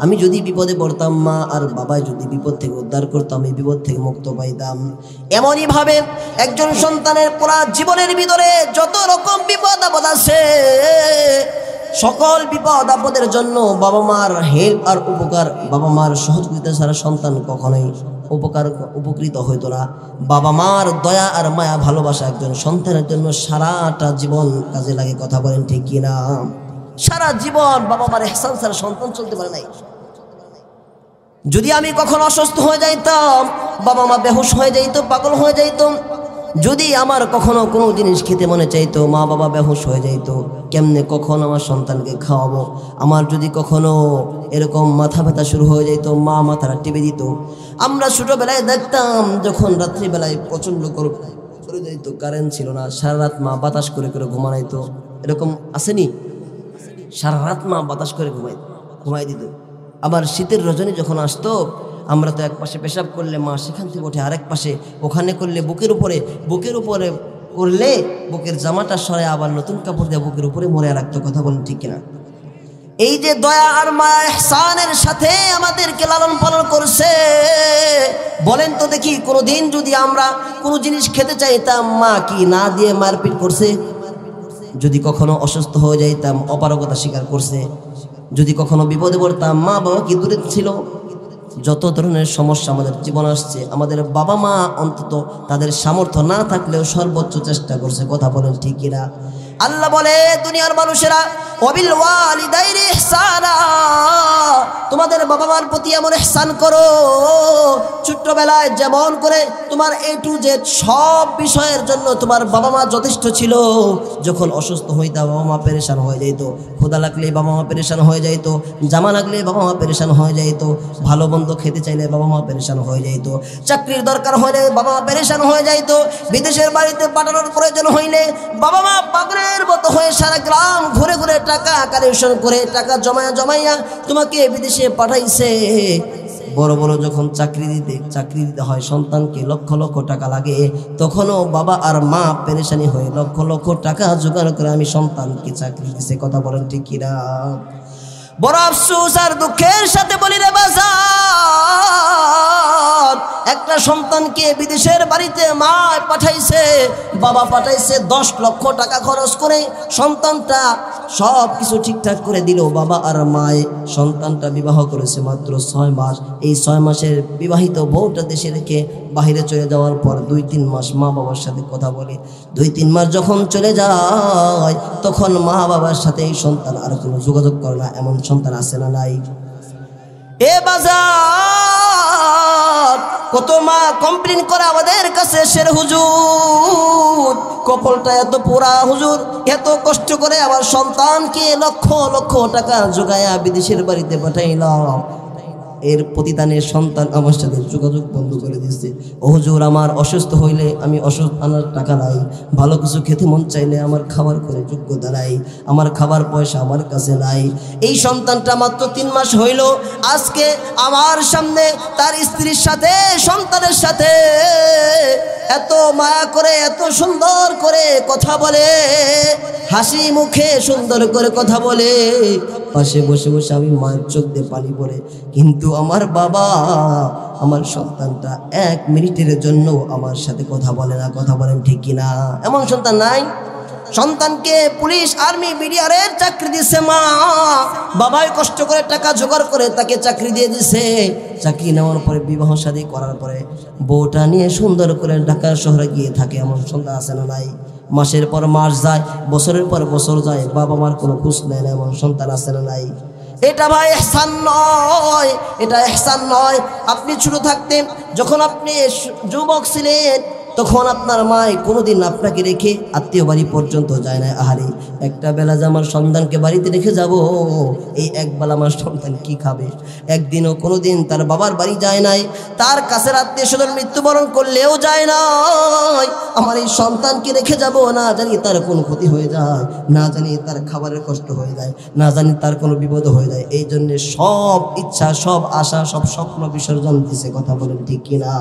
আমি যদি বিপদে পড়তাম মা আর বাবা যদি বিপদ থেকে উদ্ধার করতো আমি বিপদ থেকে মুক্ত পাইতাম। এমনই ভাবে একজন সন্তানের পুরা জীবনের ভিতরে যত রকম বিপদ আপদ আছে, সকল বিপদ আপদের জন্য বাবা মার হেল্প আর উপকার, বাবা মার সহযোগিতা ছাড়া সন্তান কখনোই উপকৃত হইতো না। বাবা মার দয়া আর মায়া ভালোবাসা একজন সন্তানের জন্য সারাটা জীবন কাজে লাগে। কথা বলেন ঠিক কিনা? সারা জীবন বাবা মার ইহসান ছাড়া সন্তান চলতে পারে নাই। যদি আমি কখনো অসুস্থ হয়ে যাইতাম, বাবা মা বেহুশ হয়ে যাইতো, পাগল হয়ে যাইতো। যদি আমার কখনো কোনো জিনিস খেতে মনে চাইতো, মা বাবা বেহুশ হয়ে যাইতো, কেমনে কখন আমার সন্তানকে খাওয়াবো? আমার যদি কখনো এরকম মাথা ব্যথা শুরু হয়ে যাইতো, মা মাথাটা টিপে দিত। আমরা ছোটোবেলায় দেখতাম যখন রাত্রিবেলায় প্রচণ্ড করে যাইতো, কারেন্ট ছিল না, সারা রাত মা বাতাস করে করে ঘুমাইতো। এরকম আসেনি? সারা রাত মা বাতাস করে ঘুমাই দিত। আবার শীতের রজনী যখন আসতো, আমরা তো এক পাশে পেশাব করলে মা সেখান থেকে ওঠে আরেক পাশে, ওখানে করলে বুকের উপরে করলে বুকের জামাটা সরে আবার নতুন কাপড় দিয়ে বুকের উপরে মরে রাখতো। কথা বলেন ঠিক কিনা? এই যে দয়া আর মায়া ইহসানের সাথে আমাদেরকে লালন পালন করছে, বলেন তো দেখি কোনোদিন যদি আমরা কোনো জিনিস খেতে চাইতাম মা কি না দিয়ে মারপিট করছে? যদি কখনো অসুস্থ হয়ে যাইতাম অপারগতা স্বীকার করছে? যদি কখনো বিপদে পড়তাম মা বাবা কি দূরে ছিল? যত ধরনের সমস্যা আমাদের জীবন আসছে, আমাদের বাবা মা অন্তত তাদের সামর্থ্য না থাকলেও সর্বোচ্চ চেষ্টা করছে। কথা বলেন ঠিক কিনা? আল্লাহ বলে দুনিয়ার মানুষেরা ওয়াবিল ওয়ালিদাইনি ইহসানা, তোমাদের বাবা মার প্রতি এমন ইহসান করো ছোট্টবেলায় যেমন করে তোমার A to Z সব বিষয়ের জন্য তোমার বাবা মা যথেষ্ট ছিল। যখন অসুস্থ হইতা বাবা মা পেরেশান হয়ে যাইত, ক্ষুধা লাগলে বাবা মা পেরেশান হয়ে যাইত, জামা লাগলে বাবা মা পেরেশান হয়ে যাইত, ভালো মন্দ খেতে চাইলে বাবা মা পেরেশান হয়ে যাইত, চাকরির দরকার হইলে বাবা মা পেরেশান হয়ে যাইত, বিদেশের বাড়িতে পাঠানোর প্রয়োজন হইলে বাবা মা পাগলের মতো হয়ে সারা গ্রাম ঘুরে ঘুরে টাকা কালেকশন করে টাকা জমাইয়া তোমাকে বিদেশে পাঠাইছে। বড় বড় যখন চাকরি দিতে হয় সন্তানকে, লক্ষ লক্ষ টাকা লাগে, তখনও বাবা আর মা পেরেশানি হয়ে লক্ষ লক্ষ টাকা জোগাড় করে আমি সন্তানকে চাকরি দিছে। কথা বলেন ঠিক কিনা? বড় আফসোস আর দুঃখের সাথে বলি রে বাজার, একটা সন্তানকে বিদেশের বাড়িতে মা পাঠাইছে, বাবা পাঠাইছে 10 লক্ষ টাকা খরচ করে, সন্তানটা সব কিছু ঠিকঠাক করে দিল। বাবা আর মায়ে সন্তানটা বিবাহ করেছে মাত্র 6 মাস। এই 6 মাসের বিবাহিত বউটা দেশে রেখে বাহিরে চলে যাওয়ার পর 2-3 মাস মা বাবার সাথে কথা বলে। 2-3 মাস যখন চলে যায় তখন মা বাবার সাথে এই সন্তান আর কোনো যোগাযোগ করে না। এমন সন্তান আছে না নাই? এ বাজার কত মা কমপ্লেন করে আমাদের কাছে, শের হুজুর কপালটা এত পোড়া হুজুর, এত কষ্ট করে আমার সন্তানকে লক্ষ লক্ষ টাকা জোগায়া বিদেশের বাড়িতে পাঠাইলাম, এর প্রতিদানে সন্তান আমার সাথে যোগাযোগ বন্ধ করে দিচ্ছে। ও হুজুর আমার অসুস্থ হইলে আমি ওষুধ আনার টাকা নাই, ভালো কিছু খেতে মন চাইলে আমার খাবার করে যোগ্যতা নাই, আমার খাবার পয়সা আমার কাছে নাই। এই সন্তানটা মাত্র 3 মাস হইল, আজকে আমার সামনে তার স্ত্রীর সাথে সন্তানের সাথে এত মায়া করে এত সুন্দর করে কথা বলে, হাসি মুখে সুন্দর করে কথা বলে, পাশে বসে বসে আমি মায়ের চোখ দিয়ে পানি পড়ে। কিন্তু আমার বাবা আমার সন্তানটা 1 মিনিটের জন্য আমার সাথে কথা বলে না। কথা বলেন ঠিক কিনা? এমন সন্তান নাই? সন্তানকে পুলিশ আর্মি বিডিআরের চাকরি দিছে মা, বাবাই কষ্ট করে টাকা জোগাড় করে তাকে চাকরি দিয়ে দিছে। চাকরি নেওয়ার পরে বিবাহ শাদী করার পরে বউটা নিয়ে সুন্দর করে ঢাকা শহরে গিয়ে থাকে। এমন সন্তান আছে না নাই? মাসের পর মাস যায়, বছরের পর বছর যায়, বাবা মার কোনো খোঁজ নেয় না। এমন সন্তান আছে না নাই? এটা ভাই ইহসান নয়, এটা ইহসান নয়। আপনি ছোট থাকতেন, যখন আপনি যুবক ছিলেন, তখন আপনার মায় কোনোদিন আপনাকে রেখে আত্মীয় বাড়ি পর্যন্ত যায় না। আহারে একটা বেলা যে আমার সন্তানকে বাড়িতে রেখে যাব, এই একবেলা আমার সন্তান কি খাবে? একদিনও কোনোদিন তার বাবার বাড়ি যায় নাই, তার কাছের আত্মীয় স্বজন মৃত্যুবরণ করলেও যায় নাই। আমার এই সন্তানকে রেখে যাব, না জানি তার কোনো ক্ষতি হয়ে যায়, না জানি তার খাবারের কষ্ট হয়ে যায়, না জানি তার কোনো বিপদ হয়ে যায়। এই জন্যে সব ইচ্ছা, সব আশা, সব স্বপ্ন বিসর্জন দিছে। কথা বলেন ঠিক কিনা?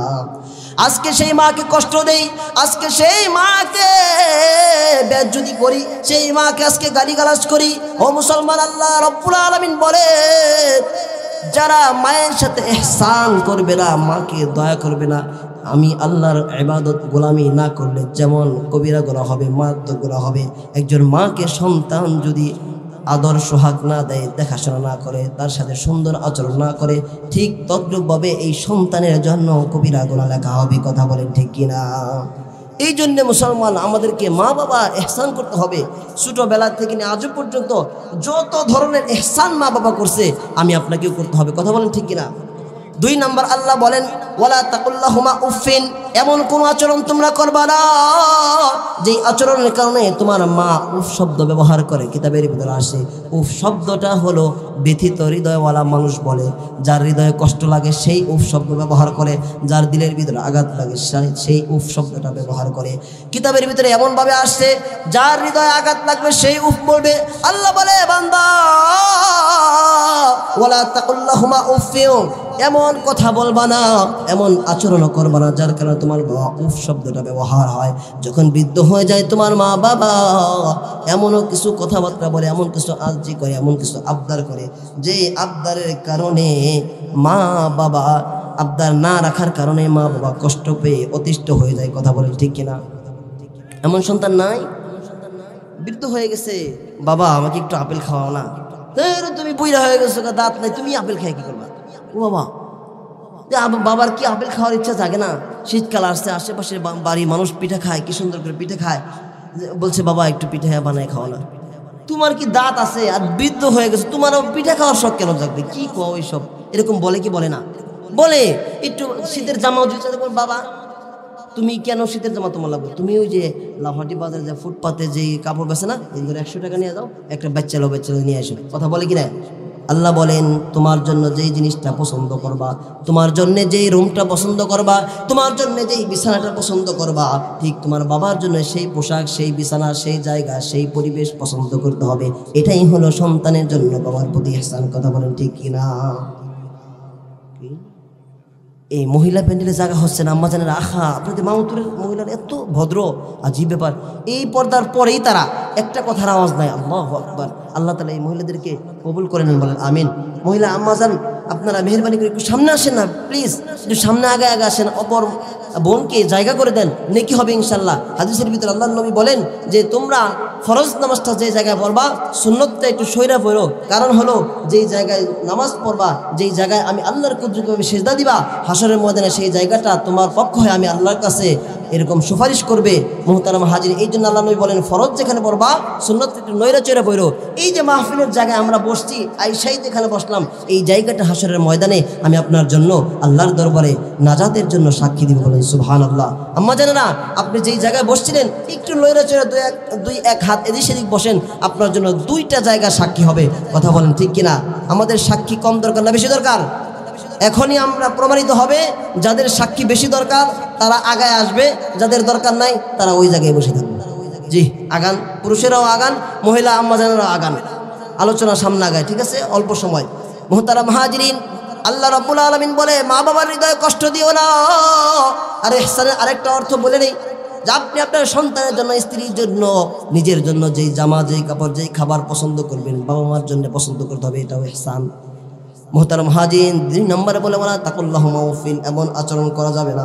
আজকে সেই মাকে কষ্ট দেই, আজকে সেই মাকে বেজ্জতি করি, সেই মাকে আজকে গালিগালাজ করি। ও মুসলমান, আল্লাহ রব্বুল আলামিন বলে, যারা মায়ের সাথে ইহসান করবে না, মাকে দয়া করবে না, আমি আল্লাহর ইবাদত গোলামি না করলে যেমন কবিরা গুনাহ হবে, মারাত্মক গুনাহ হবে। একজন মাকে সন্তান যদি আদর সোহাগ না দেয়, দেখাশোনা না করে, তার সাথে সুন্দর আচরণ না করে, ঠিক তদ্রূপভাবে এই সন্তানের জন্য কবিরা গুনাহ লেখা হবে। কথা বলেন ঠিক কিনা? এই জন্যে মুসলমান আমাদেরকে মা বাবা ইহসান করতে হবে। ছোটোবেলা থেকে নিয়ে আজও পর্যন্ত যত ধরনের ইহসান মা বাবা করছে, আমি আপনাকেও করতে হবে। কথা বলেন ঠিক কিনা? 2 নম্বর আল্লাহ বলেন, ওয়ালা তাকুল্লাহুমা উফিন, এমন কোন আচরণ তোমরা করবা না যেই আচরণের কারণে তোমার মা উফ শব্দ ব্যবহার করে। কিতাবের ভিতরে আসে উফ শব্দটা হলো ব্যথিত হৃদয়ওয়ালা মানুষ বলে, যার হৃদয়ে কষ্ট লাগে সেই উফ শব্দ ব্যবহার করে, যার দিলের ভিতরে আঘাত লাগে সেই উফ শব্দটা ব্যবহার করে। কিতাবের ভিতরে এমনভাবে আসছে, যার হৃদয়ে আঘাত লাগবে সেই উফ বলবে। আল্লাহ বলে, বান্দা ওয়ালা তাকুল্লাহুমা উফিউ, এমন কথা বলবা না, এমন আচরণ করবা না যার কারণে তোমার বাবা উফ শব্দটা ব্যবহার হয়। যখন বৃদ্ধ হয়ে যায় তোমার মা বাবা, এমনও কিছু কথাবার্তা বলে, এমন কিছু আর্জি করে, এমন কিছু আবদার করে, যে আবদারের কারণে মা বাবা, আবদার না রাখার কারণে মা বাবা কষ্ট পেয়ে অতিষ্ঠ হয়ে যায়। কথা বলেন ঠিক কিনা? এমন সন্তান নাই? বৃদ্ধ হয়ে গেছে, বাবা আমাকে একটু আপেল খাওয়াও না। তুমি বুইড়া হয়ে গেছো, দাঁত নাই, তুমি আপেল খাই কি করবা? ও বাবা, বাবার কি আপেল খাওয়ার ইচ্ছা থাকে না? শীতকাল আসছে, আশেপাশের বাড়ি মানুষ পিঠা খায়, কি সুন্দর করে পিঠা খায়, বলছে বাবা একটু পিঠা বানায় খাওয়া না। তোমার কি দাঁত আছে আর বৃদ্ধ হয়ে গেছে, তোমার পিঠা খাওয়ার শখ কেন জাগবে? কি কও এইসব? এরকম বলে কি বলে না? বলে। একটু শীতের জামাও দিচ্ছে, বাবা তুমি কেন শীতের জামা তোমার লাগবে? তুমি ওই যে লাফাটি বাজারে যে ফুটপাতে যে কাপড় বেছে না, এই ধরে 100 টাকা নিয়ে যাও, একটা বাচ্চা নিয়ে আসো। কথা বলে কিনা? আল্লাহ বলেন তোমার জন্য যেই জিনিসটা পছন্দ করবা, তোমার জন্য যেই রুমটা পছন্দ করবা, তোমার জন্য যেই বিছানাটা পছন্দ করবা, ঠিক তোমার বাবার জন্য সেই পোশাক, সেই বিছানা, সেই জায়গা, সেই পরিবেশ পছন্দ করতে হবে। এটাই হলো সন্তানের জন্য বাবার প্রতি ইহসান। কথা বলেন ঠিক কিনা? এই মহিলা প্যান্ডেলে জায়গা হচ্ছে না, আম্মা জানেন আহা আপনাদের মামুতুরের মহিলার এত ভদ্র, আজীব ব্যাপার। এই পর্দার পরেই তারা একটা কথার আওয়াজ নাই। আল্লাহু আকবার। আল্লাহ তাআলা এই মহিলাদেরকে কবুল করে নেন, বলেন আমিন। মহিলা আম্মা জান, আপনারা মেহরবানি করে একটু সামনে আসেন না প্লিজ, একটু সামনে আগে আসেন, অপর বোনকে জায়গা করে দেন, নেকি হবে ইনশাল্লাহ। হাদিসের ভিতরে আল্লাহর নবী বলেন যে তোমরা ফরজ নামাজটা যে জায়গায় পড়বা, সুন্নতটা একটু সইরা পড়ো। কারণ হলো যেই জায়গায় নামাজ পড়বা, যেই জায়গায় আমি আল্লাহর কুদরতভাবে সেজদা দিবা, হাসরের ময়দানে সেই জায়গাটা তোমার পক্ষ হয়ে আমি আল্লাহর কাছে এরকম সুপারিশ করবে। মুহতারাম হাজির, এই জন্য আল্লাহ নবী বলেন ফরজ যেখানে পড়বা, সুন্নত একটু নৈরা চৈরা পড়ো। এই যে মাহফিলের জায়গায় আমরা বসছি, আইসাই যেখানে বসলাম, এই জায়গাটা হাসরের ময়দানে আমি আপনার জন্য আল্লাহর দরবারে নাজাতের জন্য সাক্ষী দিব। বলেন সুবহানাল্লাহ। আম্মা জানে না, আপনি যেই জায়গায় বসছিলেন একটু নৈরা চৈরা দুই এক হাত এদিক সেদিক বসেন, আপনার জন্য 2টা জায়গা সাক্ষী হবে। কথা বলেন ঠিক কিনা? আমাদের সাক্ষী কম দরকার না বেশি দরকার? এখনই আমরা প্রমাণিত হবে, যাদের সাক্ষী বেশি দরকার তারা আগায় আসবে, যাদের দরকার নাই তারা ওই জায়গায় বসে থাকবে। জি, আগান, পুরুষেরাও আগান, মহিলা আম্মা জানেরাও আগান, আলোচনা সামনে আগায়, ঠিক আছে? অল্প সময়। মুহতারাম হাজিরিন, আল্লাহ রাব্বুল আলামিন বলে মা বাবার হৃদয়ে কষ্ট দিও না। আর ইহসানের আরেকটা অর্থ বলে নেই, যে আপনি আপনার সন্তানের জন্য, স্ত্রীর জন্য, নিজের জন্য যেই জামা, যেই কাপড়, যেই খাবার পছন্দ করবেন, বাবা মার জন্য পছন্দ করতে হবে, এটাও ইহসান। মুহতারাম হাজিরিন, 2 নম্বরে বলে ওয়ালা তাকুল্লাহুমা উফিন, এমন আচরণ করা যাবে না,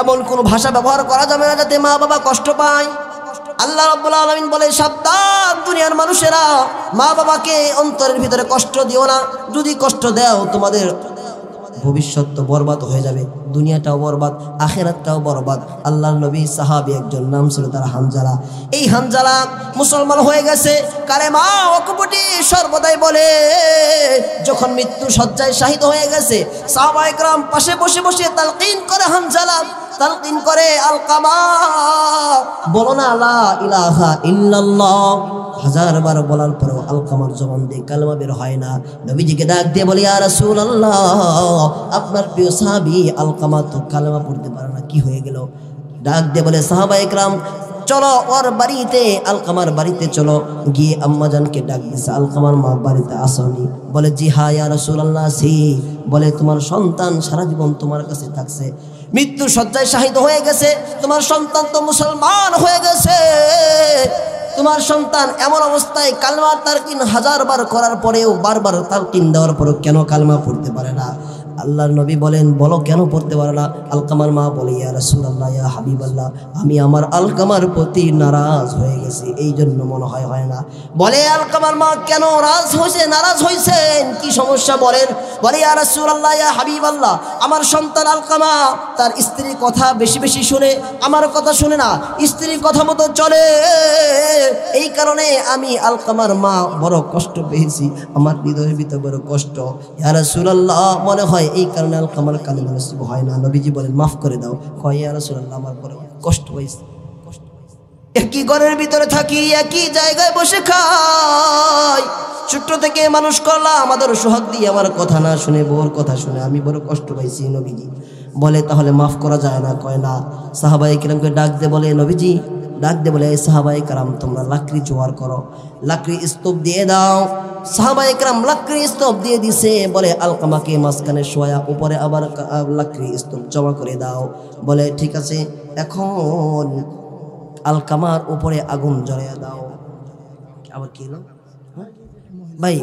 এমন কোন ভাষা ব্যবহার করা যাবে না যাতে মা বাবা কষ্ট পায়। আল্লাহ রাব্বুল আলামিন বলে সাবধান দুনিয়ার মানুষেরা, মা বাবাকে অন্তরের ভিতরে কষ্ট দিও না। যদি কষ্ট দাও তোমাদের ভবিষ্যৎ তো বরবাদ হয়ে যাবে, দুনিয়াটাও বরবাদ, আখিরাতটাও বরবাদ। আল্লাহর নবী সাহাবী একজন নাম ছিল তার হানজালা। এই হানজালা মুসলমান হয়ে গেছে, কালেমা অকপটি সর্বদাই বলে। যখন মৃত্যু শয্যায় শাহিদ হয়ে গেছে, সাহাবায়ে কেরাম পাশে বসে বসে তালকিন করে, হানজালা তালকিন করে, আলকামা বলো না লা ইলাহা ইল্লাল্লাহ। 1000 বার বলার পরেও আলকামার জবান দিয়ে কালেমা বের হয় না। নবীজিকে ডাক দিয়ে বলে ইয়া রাসূলুল্লাহ, আপনার প্রিয় সাহাবী আলকামা তো কালেমা পড়তে পারে না, কি হয়ে গেল? ডাক দিয়ে বলে সাহাবায়ে কেরাম চলো ওর বাড়িতে, আলকামার বাড়িতে চলো। গিয়ে আম্মাজানকে ডাক দিয়েছে, আলকামার মা বাড়িতে আসনি? বলে জি হ্যাঁ ইয়া রাসূলুল্লাহ সি। বলে তোমার সন্তান সারা জীবন তোমার কাছে থাকছে, মৃত্যু শয্যায় শাহিদ হয়ে গেছে, তোমার সন্তান তো মুসলমান হয়ে গেছে। তোমার সন্তান এমন অবস্থায় কালমা তালকিন 1000 বার করার পরেও, বারবার তালকিন দেওয়ার পরেও কেন কালমা পড়তে পারে না? আল্লাহর নবী বলেন বলো কেন পড়তে পারে না? আলকামার মা বলে ইয়া রাসূলুল্লাহ, ইয়া হাবিবাল্লাহ, আমি আমার আলকামার প্রতি নারাজ হয়ে গেছি, এই জন্য মনে হয় না। বলে আলকামার মা কেন নারাজ হয়েছেন, কি সমস্যা বলেন? বলে ইয়া রাসূলুল্লাহ, ইয়া হাবিবাল্লাহ, আমার সন্তান আলকামা তার স্ত্রীর কথা বেশি বেশি শুনে, আমার কথা শুনে না, স্ত্রীর কথা মতো চলে। এই কারণে আমি আলকামার মা বড় কষ্ট পেয়েছি, আমার হৃদয়ের ভিতরে বড় কষ্ট। ইয়া রাসূলুল্লাহ, মনে হয় এই কারণে আলকামার কালিমা নসিব হয় না। নবীজি বলেন মাফ করে দাও। কয় ইয়া রাসূলুল্লাহ, আমার বড় কষ্ট হয়েছে, একই ঘরের ভিতরে থাকি, একই জায়গায় বসে খাই, ছোট্ট থেকে মানুষ করলাম, আমাদের সোহাগ দিয়ে আমার কথা না শুনে, বউর কথা শুনে আমি বড় কষ্ট পাইছি। নবীজি বলে তাহলে মাফ করা যায় না? কয় না। সাহাবায়ে কেরামকে ডাক দে বলে, নবীজি ডাক দে বলে এই সাহাবায়ে কেরাম তোমরা লাকড়ি জোগাড় করো, লাকড়ি স্তূপ দিয়ে দাও, সাহাবা একরাম লাকড়ি স্তূপ দিয়ে দিছে, বলে আলকামাকে মাঝখানে শোয়া, উপরে আবার লাকড়ি স্তূপ জমা করে দাও। বলে ঠিক আছে, এখন আলকামার উপরে আগুন জ্বালিয়ে দাও। আবার কি হলো ভাই?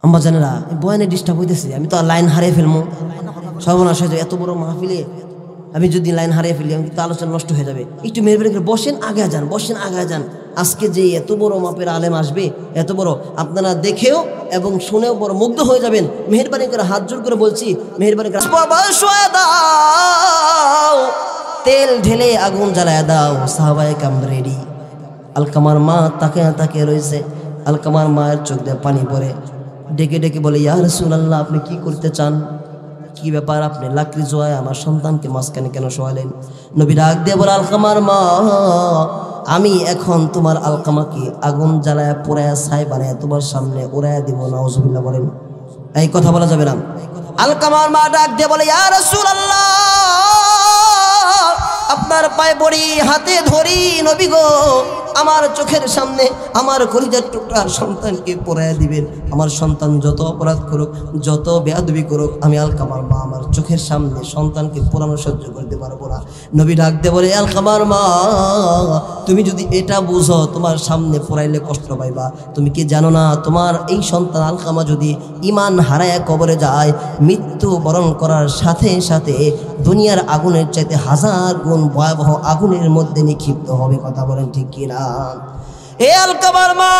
আম্মা জানেরা বয়ানে ডিস্টার্ব হইতেছে, আমি তো লাইন হারিয়ে ফেলবো, সর্বনাশ হয়ে যাবে। এত বড় মাহফিলে আমি যদি লাইন হারিয়ে ফেলি, আমি তো আলোচনা নষ্ট হয়ে যাবে। একটু মেহরবানি করে বসেন, আগে যান, বসেন, আগে যান। আজকে যে এত বড় মাপের আলেম আসবে, এত বড়, আপনারা দেখেও এবং শুনেও বড় মুগ্ধ হয়ে যাবেন। মেহরবানি করে হাত জোর করে বলছি, মেহরবানি করে দাও, তেল ঢেলে আগুন জ্বালায় দাও। সাহাবায়ে কেরাম রেডি। আলকামার মা তাকে তাকে রয়েছে। আলকামার মায়ের চোখ দিয়ে পানি পড়ে, ডেকে ডেকে বলে, ইয়া রাসূলুল্লাহ, আপনি কি করতে চান? কি ব্যাপার? আপনি লাকড়ি জোয়ায় আমার সন্তানকে মাঝখানে কেন শোয়ালেন? নবী ডাক দিয়ে বলে, আলকামার মা, আমি এখন তোমার আলকামাকে আগুন জ্বালায় পোড়ায় ছাই বানায় তোমার সামনে উড়াইয়া দিব। নাউজুবিল্লাহ বলেন। এই কথা বলা যাবে না। আলকামার মা ডাক দিয়ে বলে, ইয়া রাসূলুল্লাহ, আপনার পায়ে পড়ি, হাতে ধরি, নবী গো, আমার চোখের সামনে আমার কলিজার টুকরা সন্তানকে পড়াইয়া দিবেন। আমার সন্তান যত অপরাধ করুক, যত বেয়াদবি করুক, আমি আলকামার মা আমার চোখের সামনে সন্তানকে পোড়ানো সহ্য করতে পারবো না। নবী ডাকতে বলে, আলকামার মা, তুমি যদি এটা বুঝো তোমার সামনে পোড়াইলে কষ্ট পাইবা, তুমি কি জানো না তোমার এই সন্তান আলকামা যদি ঈমান হারায় কবরে যায়, মৃত্যু বরণ করার সাথে সাথে দুনিয়ার আগুনের চাইতে 1000 গুণ ভয়াবহ আগুনের মধ্যে নিক্ষিপ্ত হবে। কথা বলেন ঠিক কিনা? এ আলকামার মা,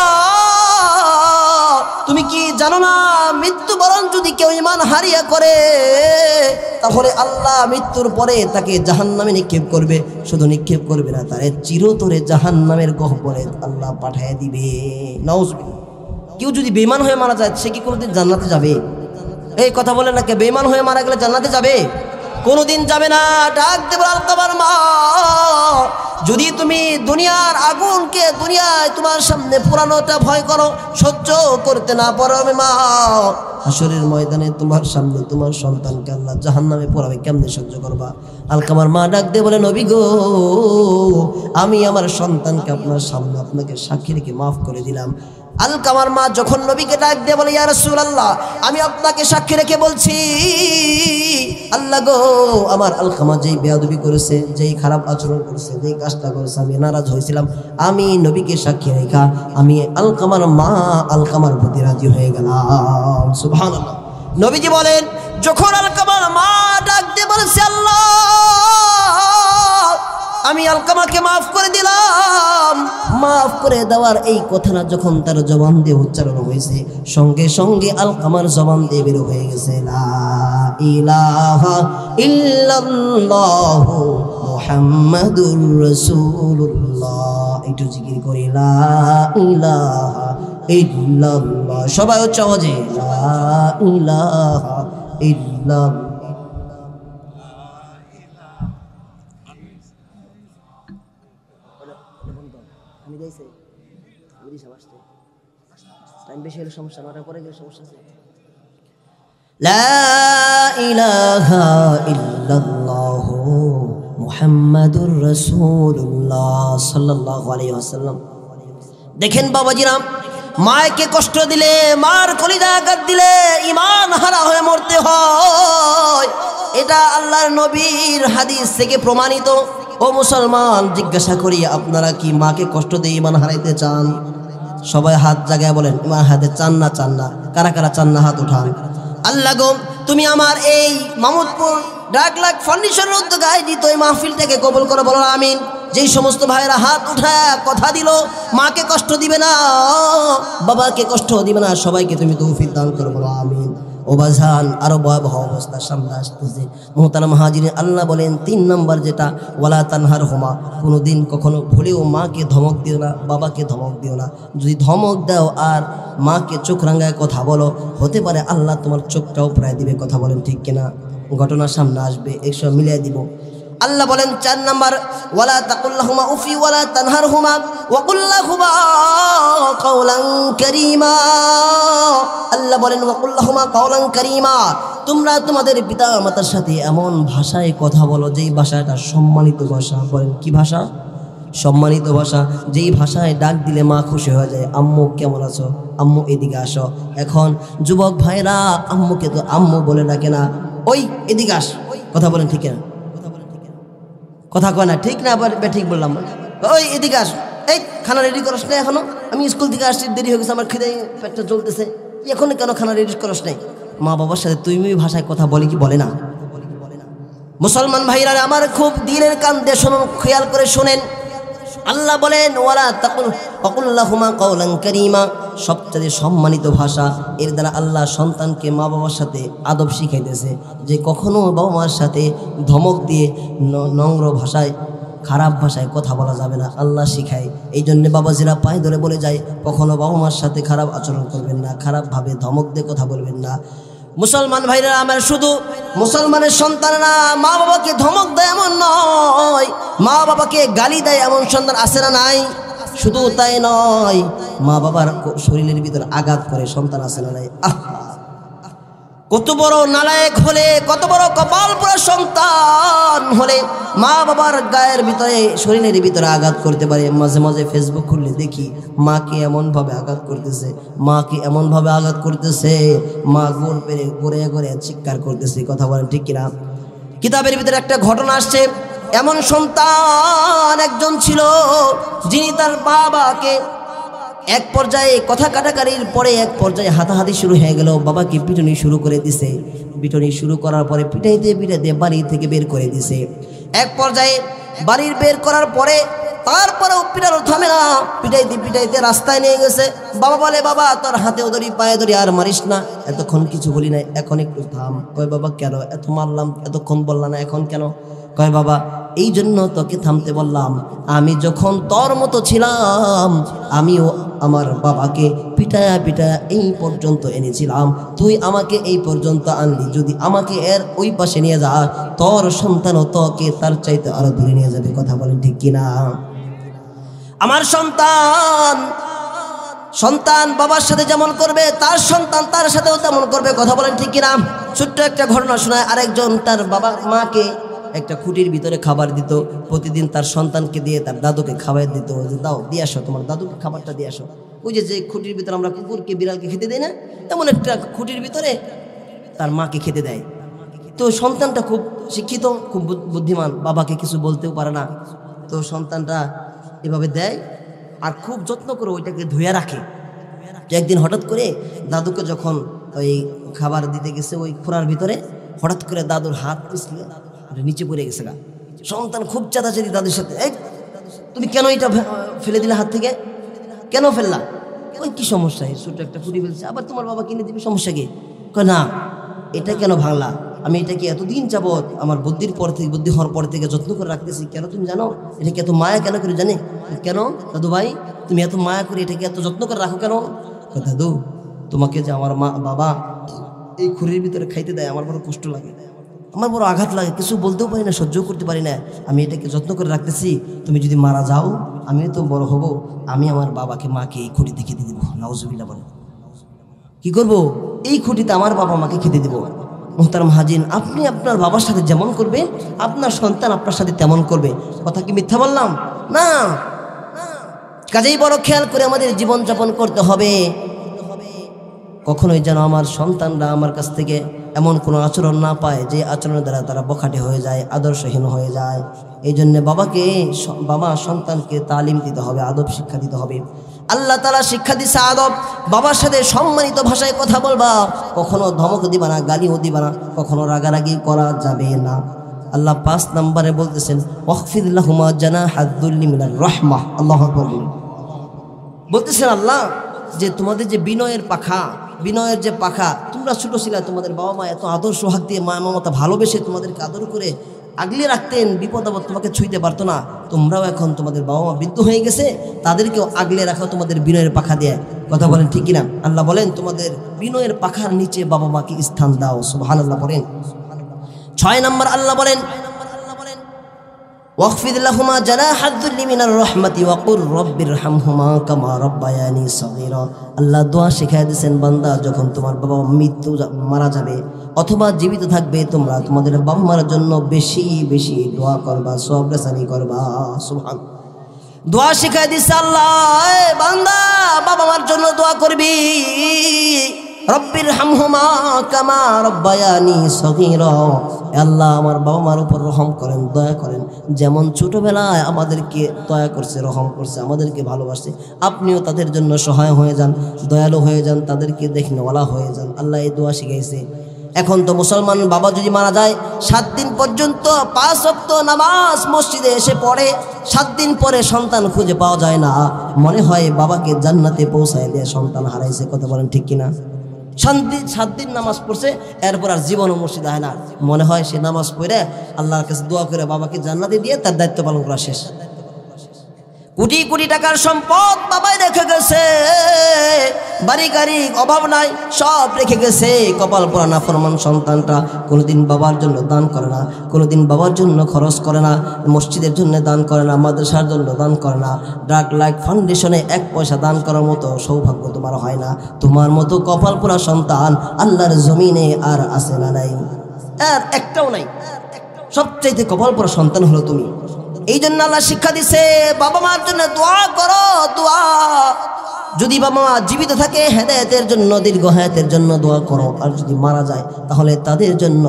তুমি কি জানো না মৃত্যুবরণ যদি কেউ ঈমান হারিয়া করে, তাহলে আল্লাহ মৃত্যুর পরে তাকে জাহান্নামে নিক্ষেপ করবে। শুধু নিক্ষেপ করবে না, তারে চিরতরে জাহান্নামের গহ্বরে আল্লাহ পাঠিয়ে দিবে। নাউজুবিল্লাহ। কেউ যদি বেঈমান হয়ে মারা যায়, সে কি কোনোদিন জান্নাতে যাবে? এই কথা বলে না, কে বেঈমান হয়ে মারা গেলে জান্নাতে যাবে? কোনোদিন যাবে না। ডাক দেব, আলকামার মা, যদি তুমি দুনিয়ার আগুনকে দুনিয়ায় তোমার সামনে পোড়ানোটা ভয় করো, সহ্য করতে না পারো, মা, হাসরের ময়দানে তোমার সামনে তোমার সন্তানকে আল্লাহ জাহান্নামে পোড়াবে, কেমনে সহ্য করবা? আলকামার মা ডাক দিয়ে বলে, নবী গো, আমি আমার সন্তানকে আপনার সামনে আপনাকে সাক্ষী রেখে মাফ করে দিলাম। আলকামার মা যখন নবীকে ডাক দিয়ে বলে, ইয়া রাসূলুল্লাহ, আমি আপনাকে সাক্ষী রেখে বলছি, আল্লাহ গো, আমার আলকামা যেই বেয়াদবি করেছে, যেই খারাপ আচরণ করেছে, যেই কাজটা করেছে, আমি নারাজ হয়েছিলাম, আমি নবীকে সাক্ষী রেখা আমি আলকামার মা আলকামার প্রতি রাজি হয়ে গেলাম। সুবহানাল্লাহ। নবীজি বলেন, যখন আলকামার মা ডাক দিয়ে বলেছে, আল্লাহ, আমি আলকামাকে মাফ করে দিলাম, মাফ করে দেওয়ার এই কথাটা যখন তার জবান দিয়ে উচ্চারণ হয়েছে, সঙ্গে সঙ্গে আলকামার জবান দিয়ে বের হয়ে গেছে, লা ইলাহা ইল্লাল্লাহু মুহাম্মাদুর রাসূলুল্লাহ। একটু জিকির করি, লা ইলাহা ইল্লাল্লাহ। সবাই উচ্চ আওয়াজে, লা ইলাহা ইল্লাল্লাহ। লা ইলাহা ইল্লাল্লাহু মুহাম্মাদুর রাসূলুল্লাহ সাল্লাল্লাহু আলাইহি ওয়াসাল্লাম। দেখেন বাবাজিরাম, মাকে কষ্ট দিলে, মার কলিজা আঘাত দিলে ঈমান হারা হয়ে মরতে হয়। এটা আল্লাহর নবীর হাদিস থেকে প্রমাণিত। ও মুসলমান, জিজ্ঞাসা করি, আপনারা কি মাকে কষ্ট দিয়ে ঈমান হারাইতে চান? সবাই হাত জায়গায় বলেন, ঈমান হারাতে চান না? চান না? কারা কারা চান না হাত উঠান। আল্লাহ গো, তুমি আমার এই মাহমুদপুর ডাকলাখ ফাউন্ডেশনের উদ্যোগে আয়োজিত এই মাহফিলটাকে কবুল করে, বলো আমিন। যেই সমস্ত ভাইরা হাত উঠায় কথা দিল, মাকে কষ্ট দিবে না, বাবাকে কষ্ট দিবে না, সবাইকে তুমি তৌফিক দান করো, বলো আমিন। ও বাজান, আরো ভয়াবহ অবস্থা সামনে আসতেছে। মুহতারাম হাজিরিন, আল্লাহ বলেন 3 নম্বর যেটা, ওয়ালা তানহার হুমা, কোনোদিন কখনো ভুলেও মাকে ধমক দিও না, বাবাকে ধমক দিও না। যদি ধমক দাও আর মাকে চোখ রাঙায় কথা বলো, হতে পারে আল্লাহ তোমার চোখটাও প্রায় দিবে। কথা বলেন ঠিক কিনা? ঘটনা সামনে আসবে, একসব মিলিয়ে দিব। আল্লাহ বলেন 4 নম্বর, ওয়ালা তাকুল্লাহুমা উফি ওয়ালা তানহারহুমা ওয়া কুল্লাহুমা কাওলান কারীমা। আল্লাহ বলেন, ওয়া কুল্লাহুমা কাওলান কারীমা, তোমরা তোমাদের পিতা মাতার সাথে এমন ভাষায় কথা বলো যেই ভাষাটা সম্মানিত ভাষা। বলেন কি ভাষা? সম্মানিত ভাষা, যেই ভাষায় ডাক দিলে মা খুশি হয়ে যায়। আম্মু কেমন আছো, আম্মু এদিকে আসো। এখন যুবক ভাইরা আম্মুকে তো আম্মু বলে ডাকে না, ওই এদিকে আস। কথা বলেন ঠিক না? কথা কয় না, ঠিক না? আবার ঠিক বললাম, ওই এদিকে আস, এই খানা রেডি করস না এখনো? আমি স্কুল থেকে আসছি, দেরি হয়ে গেছে, আমার খিদে পেটটা জ্বলতেছে, এখন কেন খানা রেডি করস নাই? মা বাবার সাথে তুমি ভাষায় কথা বলে কি বলে না? মুসলমান ভাইরা আমার খুব দিনের কান দিয়ে শুনুন, খেয়াল করে শোনেন। আল্লাহ বলেন ওয়ালা তাকুল ওয়াকুল্লাহুমা কাওলান কারীমা, সবচেয়ে সম্মানিত ভাষা। এর দ্বারা আল্লাহ সন্তানকে মা বাবার সাথে আদব শিখাইতেছে, যে কখনো বাবা মার সাথে ধমক দিয়ে নম্র ভাষায়, খারাপ ভাষায় কথা বলা যাবে না, আল্লাহ শিখায়। এই জন্যে বাবাজিরা পায়ে ধরে বলে যায়, কখনো বাবা মার সাথে খারাপ আচরণ করবেন না, খারাপভাবে ধমক দিয়ে কথা বলবেন না। মুসলমান ভাইরা আমার, শুধু মুসলমানের সন্তানরা মা বাবাকে ধমক দেয় এমন নয়, মা বাবাকে গালি দেয় এমন সন্তান আছে না নাই? শুধু তাই নয়, মা বাবার শরীরের ভিতর আঘাত করে সন্তান আছে না নাই? কত বড় নালায়েক হলে, কত বড় কপাল পোড়া সন্তান হলে মা বাবার গায়ের ভিতরে, শরীরের ভিতরে আঘাত করতে পারে। মাঝে মাঝে ফেসবুক খুললে দেখি মাকে এমনভাবে আঘাত করতেছে, মাকে এমনভাবে আঘাত করতেছে, মা গোল পেরে ঘুরে ঘুরে চিৎকার করতেছে। কথা বলেন ঠিক কিনা? কিতাবের ভিতরে একটা ঘটনা আসছে, এমন সন্তান একজন ছিল যিনি তার বাবাকে এক পর্যায়ে কথা কাটাকাটির পরে এক পর্যায়ে হাতাহাতি শুরু হয়ে গেল, বাবাকে পিটুনি শুরু করে দিছে। পিটুনি শুরু করার পরে পিটাইতে পিটাইতে বাড়ি থেকে বের করে দিছে। এক পর্যায়ে বাড়ির বের করার পরে তারপরেও পিটানো থামে না, পিটাইতে পিটাইতে রাস্তায় নিয়ে গেছে। বাবা বলে, বাবা তোর হাতেও ধরি পায়ে ধরি, আর মারিস না, এতক্ষণ কিছু বলি নাই, এখন একটু থাম। কয় বাবা কেন? এত মারলাম, এতক্ষণ বললাম না, এখন কেন? কয় বাবা এই জন্য তোকে থামতে বললাম, আমি যখন তোর মতো ছিলাম আমিও আমার বাবাকে পিটায়া পিটায়া এই পর্যন্ত এনেছিলাম, তুই আমাকে এই পর্যন্ত আনলি, যদি আমাকে এর ওই পাশে নিয়ে যা, তোর সন্তানও তোকে তার চাইতে আরো দূরে নিয়ে যাবে। কথা বলেন ঠিক কিনা? আমার সন্তান বাবার সাথে যেমন করবে, তার সন্তান তার সাথেও তেমন করবে। কথা বলেন ঠিক কিনা? ছোট্ট একটা ঘটনা শোনায়, আরেকজন তার বাবা মাকে একটা খুঁটির ভিতরে খাবার দিত, প্রতিদিন তার সন্তানকে দিয়ে তার দাদুকে খাবার দিত, যে দাও দিয়ে আসো, তোমার দাদুকে খাবারটা দিয়ে আসো। ওই যে খুঁটির ভিতরে আমরা কুকুরকে বিড়ালকে খেতে দেয় না, এমন একটা খুঁটির ভিতরে তার মাকে খেতে দেয়। তো সন্তানটা খুব শিক্ষিত, খুব বুদ্ধিমান, বাবাকে কিছু বলতেও পারে না। তো সন্তানটা এভাবে দেয় আর খুব যত্ন করে ওইটাকে ধুয়ে রাখে। তো একদিন হঠাৎ করে দাদুকে যখন ওই খাবার দিতে গেছে ওই খোঁড়ার ভিতরে, হঠাৎ করে দাদুর হাত পিছলে নিচে পড়ে গেছে গা। সন্তান খুব চাঁদাচাদি দাদুর সাথে, এই তুমি কেন এটা ফেলে দিলে হাত থেকে, কেন ফেললা? ওই কি সমস্যা, ছোট একটা ফুটি ফেলছে, আবার তোমার বাবা কিনে দিবে, সমস্যা কি? কয় না, এটা কেন ভাঙলা? আমি এটাকে এতদিন যাবৎ আমার বুদ্ধি হওয়ার পর থেকে যত্ন করে রাখতেছি, কেন তুমি জানো? এটাকে এত মায়া কেন করে জানে? কেন দাদু ভাই তুমি এত মায়া করে এটাকে এত যত্ন করে রাখো কেন? দাদু তোমাকে যে আমার বাবা এই খুঁড়ির ভিতরে খাইতে দেয়, আমার বড় কষ্ট লাগে, আমার বড় আঘাত লাগে, কিছু বলতেও পারি না, সহ্যও করতে পারি না। আমি এটাকে যত্ন করে রাখতেছি, তুমি যদি মারা যাও আমিও তো বড় হব, আমি আমার বাবাকে মাকে এই খুঁটিতে খেতে দেবো। নাউজুবিল্লাহ বলে কি করব? এই খুঁটিতে আমার বাবা মাকে খেতে দেবো। মুহতারাম হাজিন, আপনি আপনার বাবার সাথে যেমন করবেন আপনার সন্তান আপনার সাথে তেমন করবে। কথা কি মিথ্যা বললাম? না। কাজেই বড় খেয়াল করে আমাদের জীবনযাপন করতে হবে। কখনোই যেন আমার সন্তানরা আমার কাছ থেকে এমন কোনো আচরণ না পায় যে আচরণের দ্বারা তারা বখাটে হয়ে যায়, আদর্শহীন হয়ে যায়। এই জন্যে বাবা সন্তানকে তালিম দিতে হবে, আদব শিক্ষা দিতে হবে। আল্লাহ তাআলা শিক্ষা দিছে আদব। বাবার সাথে সম্মানিত ভাষায় কথা বলবা, কখনো ধমক দিবা না, গালিও দিবা না, কখনো রাগারাগি করা যাবে না। আল্লাহ 5 নম্বরে বলতেছেন ওয়াখফিদ লাহুমা জানাহাদ যুল্লি মিনার রাহমাহ। আল্লাহু আকবার বলতেছেন আল্লাহ যে তোমাদের যে বিনয়ের যে পাখা, তোমরা ছোট ছিলা, তোমাদের বাবা মা এত আদর সোহাগ দিয়ে মা মমতা ভালোবেসে তোমাদেরকে আদর করে আগলে রাখতেন, বিপদ আপদ তোমাকে ছুঁইতে পারতো না। তোমরাও এখন তোমাদের বাবা মা বৃদ্ধ হয়ে গেছে, তাদেরকেও আগলে রাখো তোমাদের বিনয়ের পাখা দিয়ে। কথা বলেন ঠিক কিনা? আল্লাহ বলেন তোমাদের বিনয়ের পাখার নিচে বাবা মাকে স্থান দাও। সুবহানাল্লাহ বলেন। 6 নম্বর আল্লাহ বলেন ওয়াখফিদ লাহুমা জানাহাদ যুল্লি মিনার রাহমাতি ওয়া কুর রাব্বিরহামহুমা কামা রাব্বায়ানি সগীরা। আল্লাহ দোয়া শিখাই দিয়েছেন, বান্দা যখন তোমার বাবা মারা যাবে অথবা জীবিত থাকবে, তোমরা তোমাদের বাবা মার জন্য বেশি বেশি দোয়া করবা, সওয়াব রেসানি করবা। সুবহান। দোয়া শিখাই দিছে আল্লাহ, বান্দা বাবা মার জন্য দোয়া করবি, রব্বির হামহুমা কামা রব্বায়ানি সগীরা। আল্লাহ আমার বাবা মার উপর রহম করেন, দয়া করেন, যেমন ছোটবেলায় আমাদেরকে দয়া করছে, রহম করছে, আমাদেরকে ভালোবাসে, আপনিও তাদের জন্য সহায় হয়ে যান, দয়ালু হয়ে যান, তাদেরকে দেখনেওয়ালা হয়ে যান। আল্লাহ এই দোয়া শিখাইছে। এখন তো মুসলমান বাবা যদি মারা যায় 7 দিন পর্যন্ত 5 ওয়াক্ত নামাজ মসজিদে এসে পড়ে, 7 দিন পরে সন্তান খুঁজে পাওয়া যায় না, মনে হয় বাবাকে জান্নাতে পৌঁছায় দিয়ে সন্তান হারাইছে। কথা বলেন ঠিক কিনা? 7 দিন নামাজ পড়ছে, এরপর আর জীবনও মসজিদে হয় না, মনে হয় সে নামাজ পড়ে আল্লাহর কাছে দোয়া করে বাবাকে জান্নাতে দিয়ে তার দায়িত্ব পালন করা শেষ। কোটি কোটি টাকার সম্পদ বাবাই রেখে গেছে, বাড়ি গাড়ি অভাব নাই, সব রেখে গেছে। কপাল পোড়া নাফরমান সন্তানটা কোনোদিন বাবার জন্য দান করে না, কোনোদিন বাবার জন্য খরচ করে না, মসজিদের জন্য দান করে না, মাদ্রাসার জন্য দান করে না, ড্রাগ লাইট ফাউন্ডেশনে 1 পয়সা দান করার মতো সৌভাগ্য তোমার হয় না। তোমার মতো কপাল পোড়া সন্তান আল্লাহর জমিনে আর আছে না? নাই, আর একটাও নাই। সবচাইতে কপাল পোড়া সন্তান হলো তুমি। এই জন্য আল্লাহ শিক্ষা দিছে, বাবা মার জন্য দোয়া করো। দোয়া যদি বাবা মা জীবিত থাকে হেদায়েতের জন্য, দীর্ঘ হায়াতের জন্য দোয়া করো, আর যদি মারা যায় তাহলে তাদের জন্য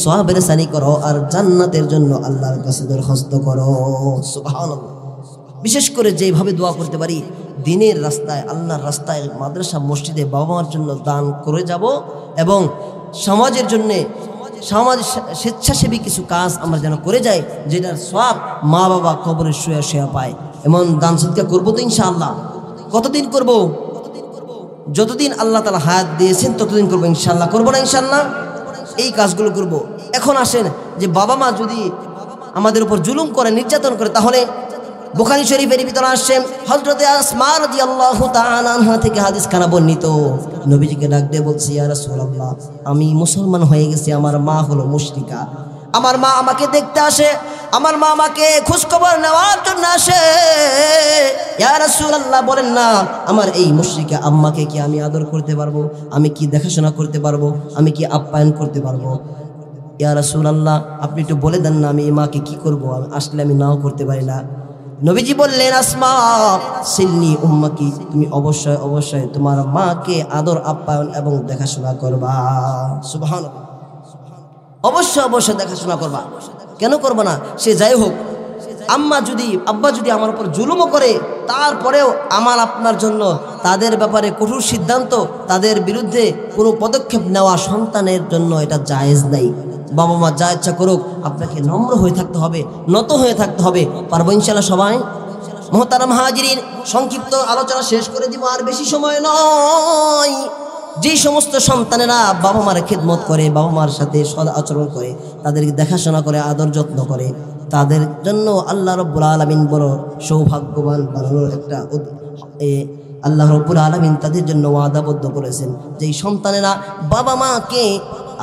সওয়াবের সানি করো, আর জান্নাতের জন্য আল্লাহর কাছে দরখাস্ত করো। সুবহানাল্লাহ। বিশেষ করে যেভাবে দোয়া করতে পারি, দিনের রাস্তায়, আল্লাহর রাস্তায়, মাদ্রাসা মসজিদে বাবা মার জন্য দান করে যাব, এবং সমাজের জন্যে স্বেচ্ছাসেবী কিছু কাজ আমরা যেন করে যাই, যেটার সওয়াব মা বাবা কবরে শুয়ে শুয়ে পায়। এমন দান সদকা করবো তো ইনশাআল্লাহ। কতদিন করব? যতদিন আল্লাহ তাআলা হায়াত দিয়েছেন ততদিন করবো ইনশাআল্লাহ। করবো না ইনশাআল্লাহ? এই কাজগুলো করব। এখন আসেন যে বাবা মা যদি আমাদের উপর জুলুম করে, নির্যাতন করে, তাহলে বুখারী শরীফের ভিতরে আসছে হযরতে আসমা রাদিয়াল্লাহু তাআলা আনহা থেকে হাদিস খানা বর্ণিত। নবীজিকে ডাক দিয়ে বলছি, ইয়া রাসূলুল্লাহ, আমি মুসলমান হয়ে গেছি, আমার মা হলো মুশরিকা, আমার মা আমাকে দেখতে আসে, আমার মা আমাকে খোঁজখবর নেওয়ার জন্য আসে। ইয়া রাসূলুল্লাহ, বলেন না আমার এই মুশরিকা আম্মাকে কি আমি আদর করতে পারবো? আমি কি দেখাশোনা করতে পারবো? আমি কি আপ্যায়ন করতে পারবো? ইয়া রাসূলুল্লাহ, আপনি একটু বলে দেন না আমি এই মাকে কি করবো, আসলে আমি নাও করতে পারি না। নবীজি বললেন, আসমা সিল্লি উম্মাকি, তুমি অবশ্যই অবশ্যই তোমার মাকে আদর আপ্যায়ন এবং দেখাশোনা করবা। সুবহানাল্লাহ। অবশ্যই অবশ্যই দেখাশোনা করবা। কেন করবো না? সে যাই হোক, আব্বা যদি আমার উপর জুলুমও করে, তারপরেও আমার আপনার জন্য তাদের ব্যাপারে কঠোর সিদ্ধান্ত, তাদের বিরুদ্ধে কোনো পদক্ষেপ নেওয়া সন্তানের জন্য এটা জায়েজ নাই। বাবা মা যা ইচ্ছা করুক, আপনাকে নম্র হয়ে থাকতে হবে, নত হয়ে থাকতে হবে। পারবো ইনশাআল্লাহ সবাই? মুহতারাম হাজিরিন, সংক্ষিপ্ত আলোচনা শেষ করে দিব, আর বেশি সময় নয়। যে সমস্ত সন্তানেরা বাবা মার খেদমত করে, বাবা মার সাথে সদ আচরণ করে, তাদেরকে দেখাশোনা করে, আদর যত্ন করে, তাদের জন্য আল্লাহ রব্বুল আলামিন বড় সৌভাগ্যবান বানানোর একটা আল্লাহ রব্বুল আলামিন তাদের জন্য ওয়াদাবদ্ধ করেছেন। যেই সন্তানেরা বাবা মাকে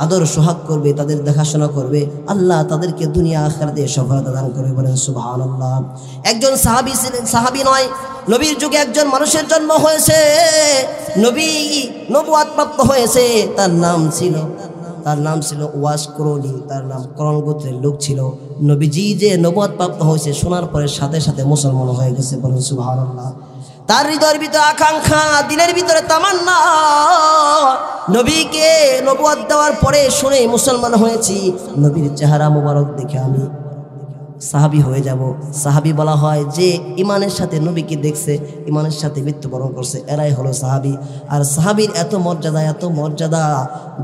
আদর সোহাগ করবে, তাদের দেখাশোনা করবে, আল্লাহ তাদেরকে দুনিয়া আখিরাতে সফলতা দান করবে। বলেন সুবহানাল্লাহ। একজন সাহাবী ছিলেন, সাহাবী নয়, নবীর যুগে একজন মানুষের জন্ম হয়েছে, নবী নবুয়ত প্রাপ্ত হয়েছে। তার নাম ছিল ওয়াস করণী, তার নাম করণ গোত্রের লোক ছিল। নবীজি যে নবুয়ত প্রাপ্ত হয়েছে শোনার পরে সাথে সাথে মুসলমান হয়ে গেছে। বলেন সুবহানাল্লাহ। তার হৃদয়ের ভিতরে আকাঙ্ক্ষা, দিলের ভিতরে তামান্না, নবীকে নবুয়ত দেওয়ার পরে শুনে মুসলমান হয়েছি, নবীর চেহারা মোবারক দেখে আমি সাহাবী হয়ে যাব। সাহাবী বলা হয় যে ইমানের সাথে নবীকে দেখছে, ইমানের সাথে মৃত্যুবরণ করছে, এরাই হলো সাহাবী। আর সাহাবীর এত মর্যাদা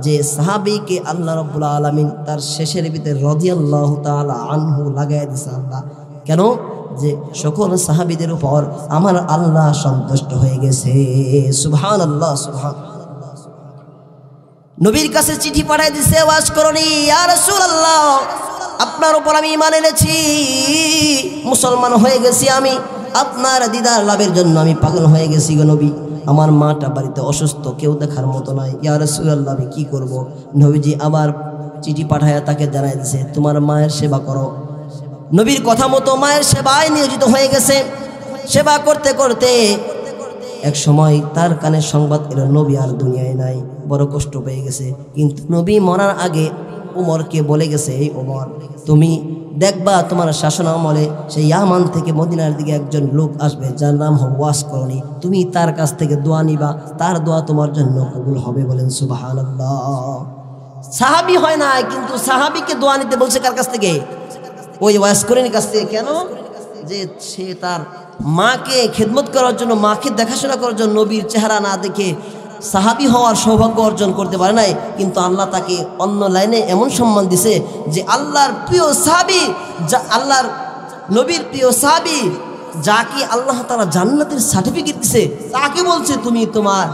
যে সাহাবীকে আল্লাহ রাব্বুল আলামিন তার শেষের ভিতরে রাদিয়াল্লাহু তাআলা আনহু লাগায় দিয়েছে। আল্লাহ কেন? যে সকল সাহাবীদের উপর আমার আল্লাহ সন্তুষ্ট হয়ে গেছে। সুবহানাল্লাহ, সুবহানাল্লাহ। নবীর কাছে চিঠি পাঠিয়ে দিয়েছে, ওয়াজ করনি, ইয়া রাসূলুল্লাহ, আপনার উপর আমি ঈমান এনেছি, মুসলমান হয়ে গেছি, আমি আপনার দিদার লাভের জন্য আমি পাগল হয়ে গেছি গো নবী। আমার মাটা বাড়িতে অসুস্থ, কেউ দেখার মতো নাই, ইয়া রাসূলুল্লাহ আমি কি করব? নবীজি আবার চিঠি পাঠায়া তাকে জানাই দিয়েছে, তোমার মায়ের সেবা করো। নবীর কথা মতো মায়ের সেবায় নিয়োজিত হয়ে গেছে। সেবা করতে করতে এক সময় তার কানে সংবাদ এলো নবী আর দুনিয়ায় নাই, বড় কষ্ট পেয়ে গেছে। কিন্তু নবী মরার আগে উমরকে বলে গেছে, এই উমর, তুমি দেখবা তোমার শাসন আমলে সেই ইয়ামান থেকে মদিনার দিকে একজন লোক আসবে যার নাম হবে ওয়াস করণী। তুমি তার কাছ থেকে দোয়া নিবা, তার দোয়া তোমার জন্য কবুল হবে। বলেন সুবহানাল্লাহ। সাহাবী হয় না, কিন্তু সাহাবীকে দোয়া নিতে বলছে কার কাছ থেকে? ওই ওয়াস করণীর কাছ থেকে। কেন? যে সে তার মাকে খেদমত করার জন্য, মাকে দেখাশোনা করার জন্য নবীর চেহারা না দেখে সাহাবী হওয়ার সৌভাগ্য অর্জন করতে পারে নাই, কিন্তু আল্লাহ তাকে অন্য লাইনে এমন সম্মান দিছে যে আল্লাহর প্রিয় সাহাবী, যা আল্লাহর নবীর প্রিয় সাহাবী, যাকে আল্লাহ তাআলা জান্নাতের সার্টিফিকেট দিছে, তাকে বলছে তুমি তোমার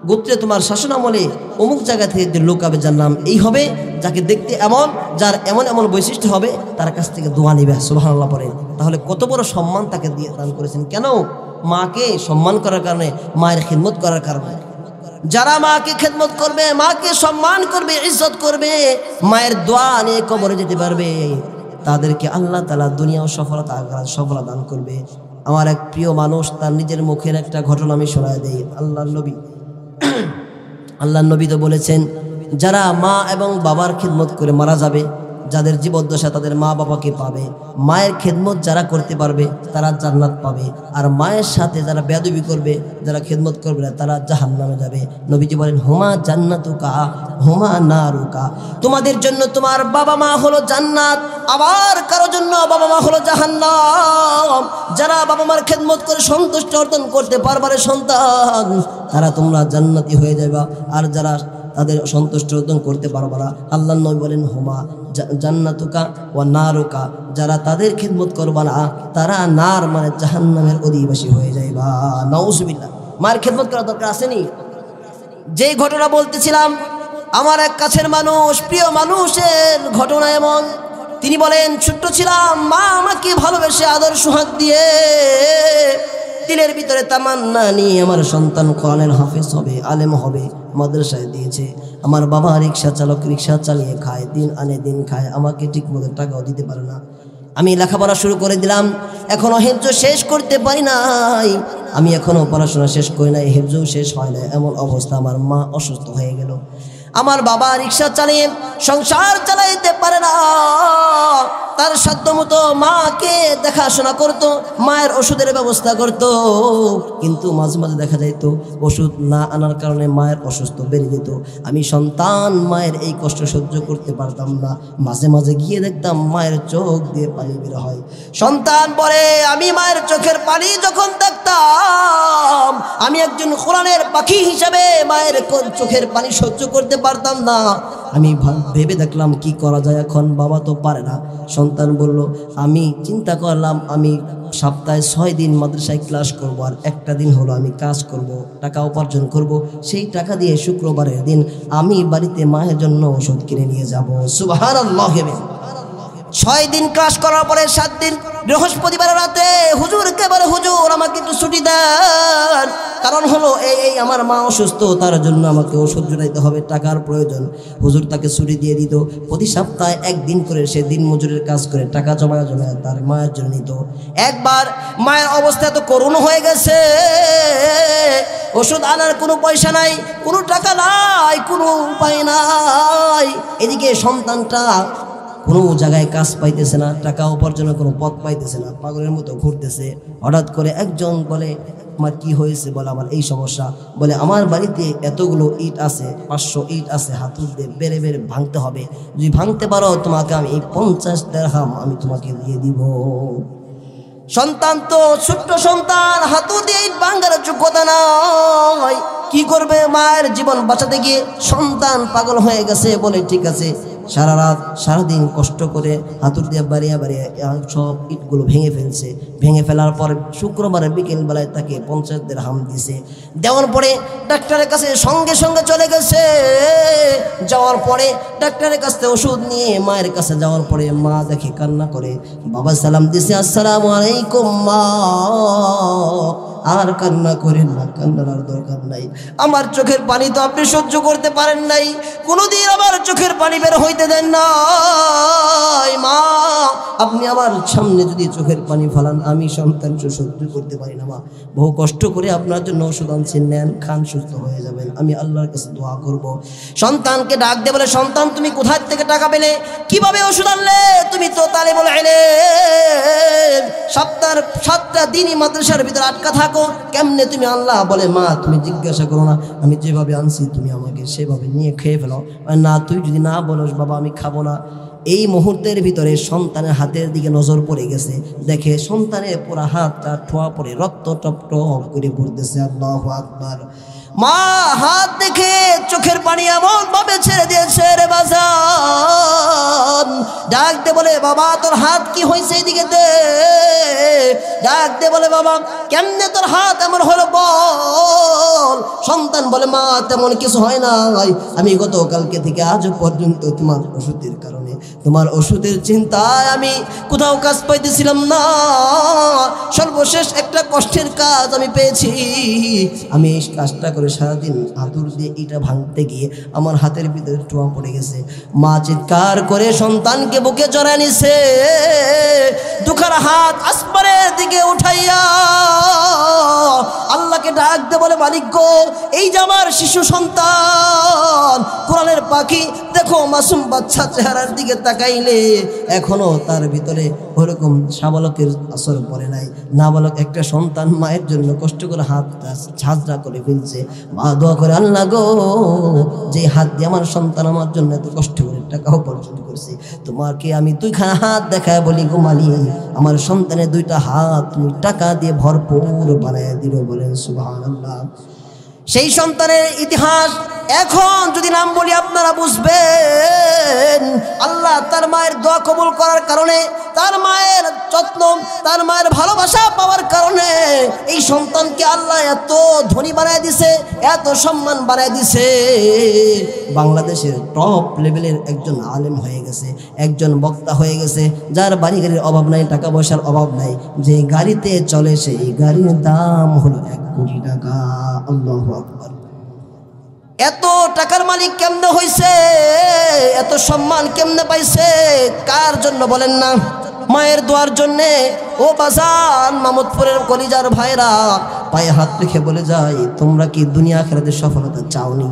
গোত্রে তোমার শাসন আমলে অমুক জায়গা থেকে যে লোক হবে যার নাম এই হবে, যাকে দেখতে এমন, যার এমন এমন বৈশিষ্ট্য হবে, তার কাছ থেকে দোয়া নিবে। সুবহানাল্লাহ পড়ে। তাহলে কত বড় সম্মান তাকে দিয়ে দান করেছেন। কেন? মাকে সম্মান করার কারণে, মায়ের খিদমত করার কারণে। যারা মাকে খেদমত করবে, মাকে সম্মান করবে, ইজ্জত করবে, মায়ের দোয়া নিয়ে কবরে যেতে পারবে, তাদেরকে আল্লাহ তাআলা দুনিয়াও সফলতা আখিরাত সফলতা দান করবে। আমার এক প্রিয় মানুষ, তার নিজের মুখের একটা ঘটনা আমি শোনায় দেই। আল্লাহর নবী তো বলেছেন, যারা মা এবং বাবার খিদমত করে মারা যাবে, যাদের জীবদ্দশা তাদের মা বাবাকে পাবে, মায়ের খেদমত যারা করতে পারবে তারা জান্নাত পাবে, আর মায়ের সাথে যারা বেয়াদবি করবে, যারা খেদমত করবে না, তারা জাহান্নামে যাবে। নবীজি বলেন, হুমা জান্নাতুকা হুমা নারুকা। তোমাদের জন্য তোমার বাবা মা হলো জান্নাত, আবার কারো জন্য বাবা মা হলো জাহান্নাম। যারা বাবা মার খেদমত করে সন্তুষ্ট অর্জন করতে পারবে সন্তান, তারা তোমরা জান্নাতি হয়ে যাবে। আর যারা তাদের সন্তুষ্ট অর্জন করতে পারবে না, আল্লাহ নবী বলেন হুমা জান্নাতুকা ওয়া নারুকা। যারা তাদের খিদমত করবে না, তারা নার মানে জাহান্নামের অধিবাসী হয়ে যাইবা। নাউজুবিল্লাহ। মায়ের খিদমত করা দরকার আসেনি? যেই ঘটনা বলতেছিলাম, আমার এক কাছের মানুষ, প্রিয় মানুষের ঘটনা এমন, তিনি বলেন, ছোট্ট ছিলাম, মা আমাকে ভালোবেসে আদর সোহাগ দিয়ে দিলের ভিতরে তামান্না নিয়ে আমার সন্তান কোরআনের হাফেজ হবে, আলেম হবে, মাদ্রাসায় দিয়েছে। আমার বাবা রিক্সা চালক, রিক্সা চালিয়ে খায়, দিন আনে দিন খায়, আমাকে ঠিক মতো টাকাও দিতে পারে না। আমি লেখাপড়া শুরু করে দিলাম, এখনো হেফজ শেষ করতে পারি নাই, আমি এখনো পড়াশোনা শেষ করি নাই, হেফজও শেষ হয় না। এমন অবস্থা, আমার মা অসুস্থ হয়ে গেল। আমার বাবা রিক্সা চালিয়ে সংসার চালাইতে পারে না, তার সাধ্য মতো মাকে দেখাশোনা করতো, মায়ের ওষুধের ব্যবস্থা করত। কিন্তু মাঝে মাঝে দেখা যাইত ওষুধ না আনার কারণে মায়ের অসুস্থ বেড়ে যেত। আমি সন্তান মায়ের এই কষ্ট সহ্য করতে পারতাম না। মাঝে মাঝে গিয়ে দেখতাম মায়ের চোখ দিয়ে পানি বের হয়। সন্তান বলে, আমি মায়ের চোখের পানি যখন দেখতাম, আমি একজন কোরআনের পাখি হিসাবে মায়ের চোখের পানি সহ্য করতে পারতাম না। আমি ভেবে দেখলাম কি করা যায় এখন, বাবা তো পারে না। সন্তান বলল, আমি চিন্তা করলাম আমি সপ্তাহে 6 দিন মাদ্রাসায় ক্লাস করব, আর একটা দিন হলো আমি কাজ করব, টাকা উপার্জন করব। সেই টাকা দিয়ে শুক্রবারের দিন আমি বাড়িতে মায়ের জন্য ওষুধ কিনে নিয়ে যাব। সুবহানাল্লাহ। 6 দিন ক্লাস করার পরে 7 দিন বৃহস্পতিবার রাতে হুজুরকে বলে, হুজুর আমাকে একটু ছুটি দেন, কারণ হলো এই আমার মা অসুস্থ, তার জন্য আমাকে ওষুধ জোটাইতে হবে, টাকার প্রয়োজন। হুজুর তাকে ছুটি দিয়ে দিত। প্রতি সপ্তাহে 1 দিন করে সে দিন মজুরের কাজ করে টাকা জমায় তার মায়ের জন্য নিত। একবার মায়ের অবস্থা তো করুণ হয়ে গেছে, ওষুধ আনার কোনো পয়সা নাই, কোনো টাকা নাই, কোনো উপায় নাই। এদিকে সন্তানটা কোনো জায়গায় কাজ পাইতেছে না, টাকা উপার্জনের কোনো পথ পাইতেছে না, পাগলের মতো ঘুরতেছে। হঠাৎ করে একজন বলে, আমার কি হয়েছে? বলে, আমার এই সমস্যা। বলে, আমার বাড়িতে এতগুলো ইট আছে, 500 ইট আছে, হাতুড় দিয়ে বেড়ে বেড়ে ভাঙতে হবে, যদি ভাঙতে পারো তোমাকে আমি 50 দিরহাম আমি তোমাকে দিয়ে দিব। সন্তান তো ছোট্ট সন্তান, হাতুড় দিয়ে ইট ভাঙার যোগ্যতা নাই, কি করবে? মায়ের জীবন বাঁচাতে গিয়ে সন্তান পাগল হয়ে গেছে। বলে, ঠিক আছে, সারা রাত সারাদিন কষ্ট করে হাতুড় দিয়ে বাড়িয়ে বাড়িয়ে সব ইটগুলো ভেঙে ফেলছে। ভেঙে ফেলার পর শুক্রবারের বিকেলবেলায় তাকে 50 দিরহাম দিছে। দেওয়ার পরে ডাক্তারের কাছে সঙ্গে সঙ্গে চলে গেছে। যাওয়ার পরে ডাক্তারের কাছ থেকে ওষুধ নিয়ে মায়ের কাছে যাওয়ার পরে মা দেখে কান্না করে, বাবা সালাম দিছে, আসসালামু আলাইকুম মা। আর কান্না করেন না, কান্নার আর দরকার নাই। আমার চোখের পানি তো আপনি সহ্য করতে পারেন নাই, কোনোদিন আমার চোখের পানি বের হইতে দেন না মা। আপনি আমার সামনে যদি চোখের পানি ফেলান, আমি সন্তান সহ্য করতে পারি না মা। বহু কষ্ট করে আপনার জন্য ওষুধ আনছেন, নেন, খান, সুস্থ হয়ে যাবেন। আমি আল্লাহর কাছে দোয়া করব। সন্তানকে ডাক দিয়ে বলে, সন্তান তুমি কোথায় থেকে টাকা পেলে, কিভাবে ওষুধ আনলে? তুমি তো তালিবুল ইলম, সপ্তাহের 7টা দিনই মাদ্রাসার ভিতরে আটকা থাকো, কেমনে তুমি আনলা? বলে, মা তুমি জিজ্ঞাসা করো না, আমি যেভাবে আনছি তুমি আমাকে সেভাবে নিয়ে খেয়ে ফেলো। না, তুই যদি না বলোস বাবা আমি খাবো না। এই মুহূর্তের ভিতরে সন্তানের হাতের দিকে নজর পড়ে গেছে, দেখে সন্তানের পুরা হাতটা ঠোয়া পড়ে রক্ত টপ টপ করে পড়তেছে। আল্লাহু আকবার। মা হাত দেখে চোখের পানি এমন ভাবে ছেড়ে দিয়েছে রে বাজান। ডাক দে বলে, বাবা তোর হাত কি হয়েছে, এদিকে দে। ডাক দে বলে, বাবা কেমনে তোর হাত এমন হলো বল। সন্তান বলে, মা তেমন কিছু হয় নাই, আমি গতকালকে থেকে আজ পর্যন্ত তোমার ওষুধের কারণে, তোমার ওষুধের চিন্তায় আমি কোথাও কাজ পাইতেছিলাম না। সর্বশেষ একটা কষ্টের কাজ আমি পেয়েছি। আমি এই কাজটা করে সারাদিন হাতুড় দিয়ে এটা ভাঙতে গিয়ে আমার হাতের ভিতরে টোয়া পড়ে গেছে। মা চিৎকার করে সন্তানকে বুকে জড়ায় নিছে, দুখার হাত আসমানের দিকে উঠাইয়া আল্লাহকে ডাক দে বলে, মালিক গো, এই যে আমার শিশু সন্তান, কোরআনের পাখি, দেখো মাসুম বাচ্চা চেহারার দিকে তাকাইলে এখনো তার ভিতরে ওরকম সাবালকের আসর পড়ে নাই। নাবালক একটা সন্তান মায়ের জন্য কষ্ট করে হাতটা ঝাঁঝরা করে ফেলছে। মা দোয়া করে, আল্লাহ গো, যে হাত দিয়ে আমার সন্তান আমার জন্য এত কষ্ট করে টাকা উপার্জন করছে, তোমাকে আমি 2খানা হাত দেখায় বলি, গো মালিক, আমার সন্তানের 2টা হাত তুমি টাকা দিয়ে ভরপুর বানায় দিল। বলেন সুবহানাল্লাহ। সেই সন্তানের ইতিহাস এখন যদি নাম বলি আপনারা বুঝবেন। আল্লাহ তার মায়ের দোয়া কবুল করার কারণে, তার মায়ের যত্ন, তার মায়ের ভালোবাসা পাওয়ার কারণে এই সন্তানকে আল্লাহ এত ধনী বানায় দিছে, এত সম্মান বানায় দিছে। বাংলাদেশের টপ লেভেলের একজন আলেম হয়ে গেছে, একজন বক্তা হয়ে গেছে, যার বাড়ি গাড়ির অভাব নাই, টাকা পয়সার অভাব নাই। যে গাড়িতে চলে সেই গাড়ির দাম হলো 1 কোটি টাকা। আল্লাহু আকবার। এত টাকার মালিক কেমনে হইছে, এত সম্মান কেমনে পাইছে, কার জন্য বলেন না? মায়ের দোয়ার জন্যে। ও বাজান, মামুদপুরের কলিজার ভাইরা, পায়ে হাত রেখে বলে যাই, তোমরা কি দুনিয়া আখিরাতের সফলতা চাওনি?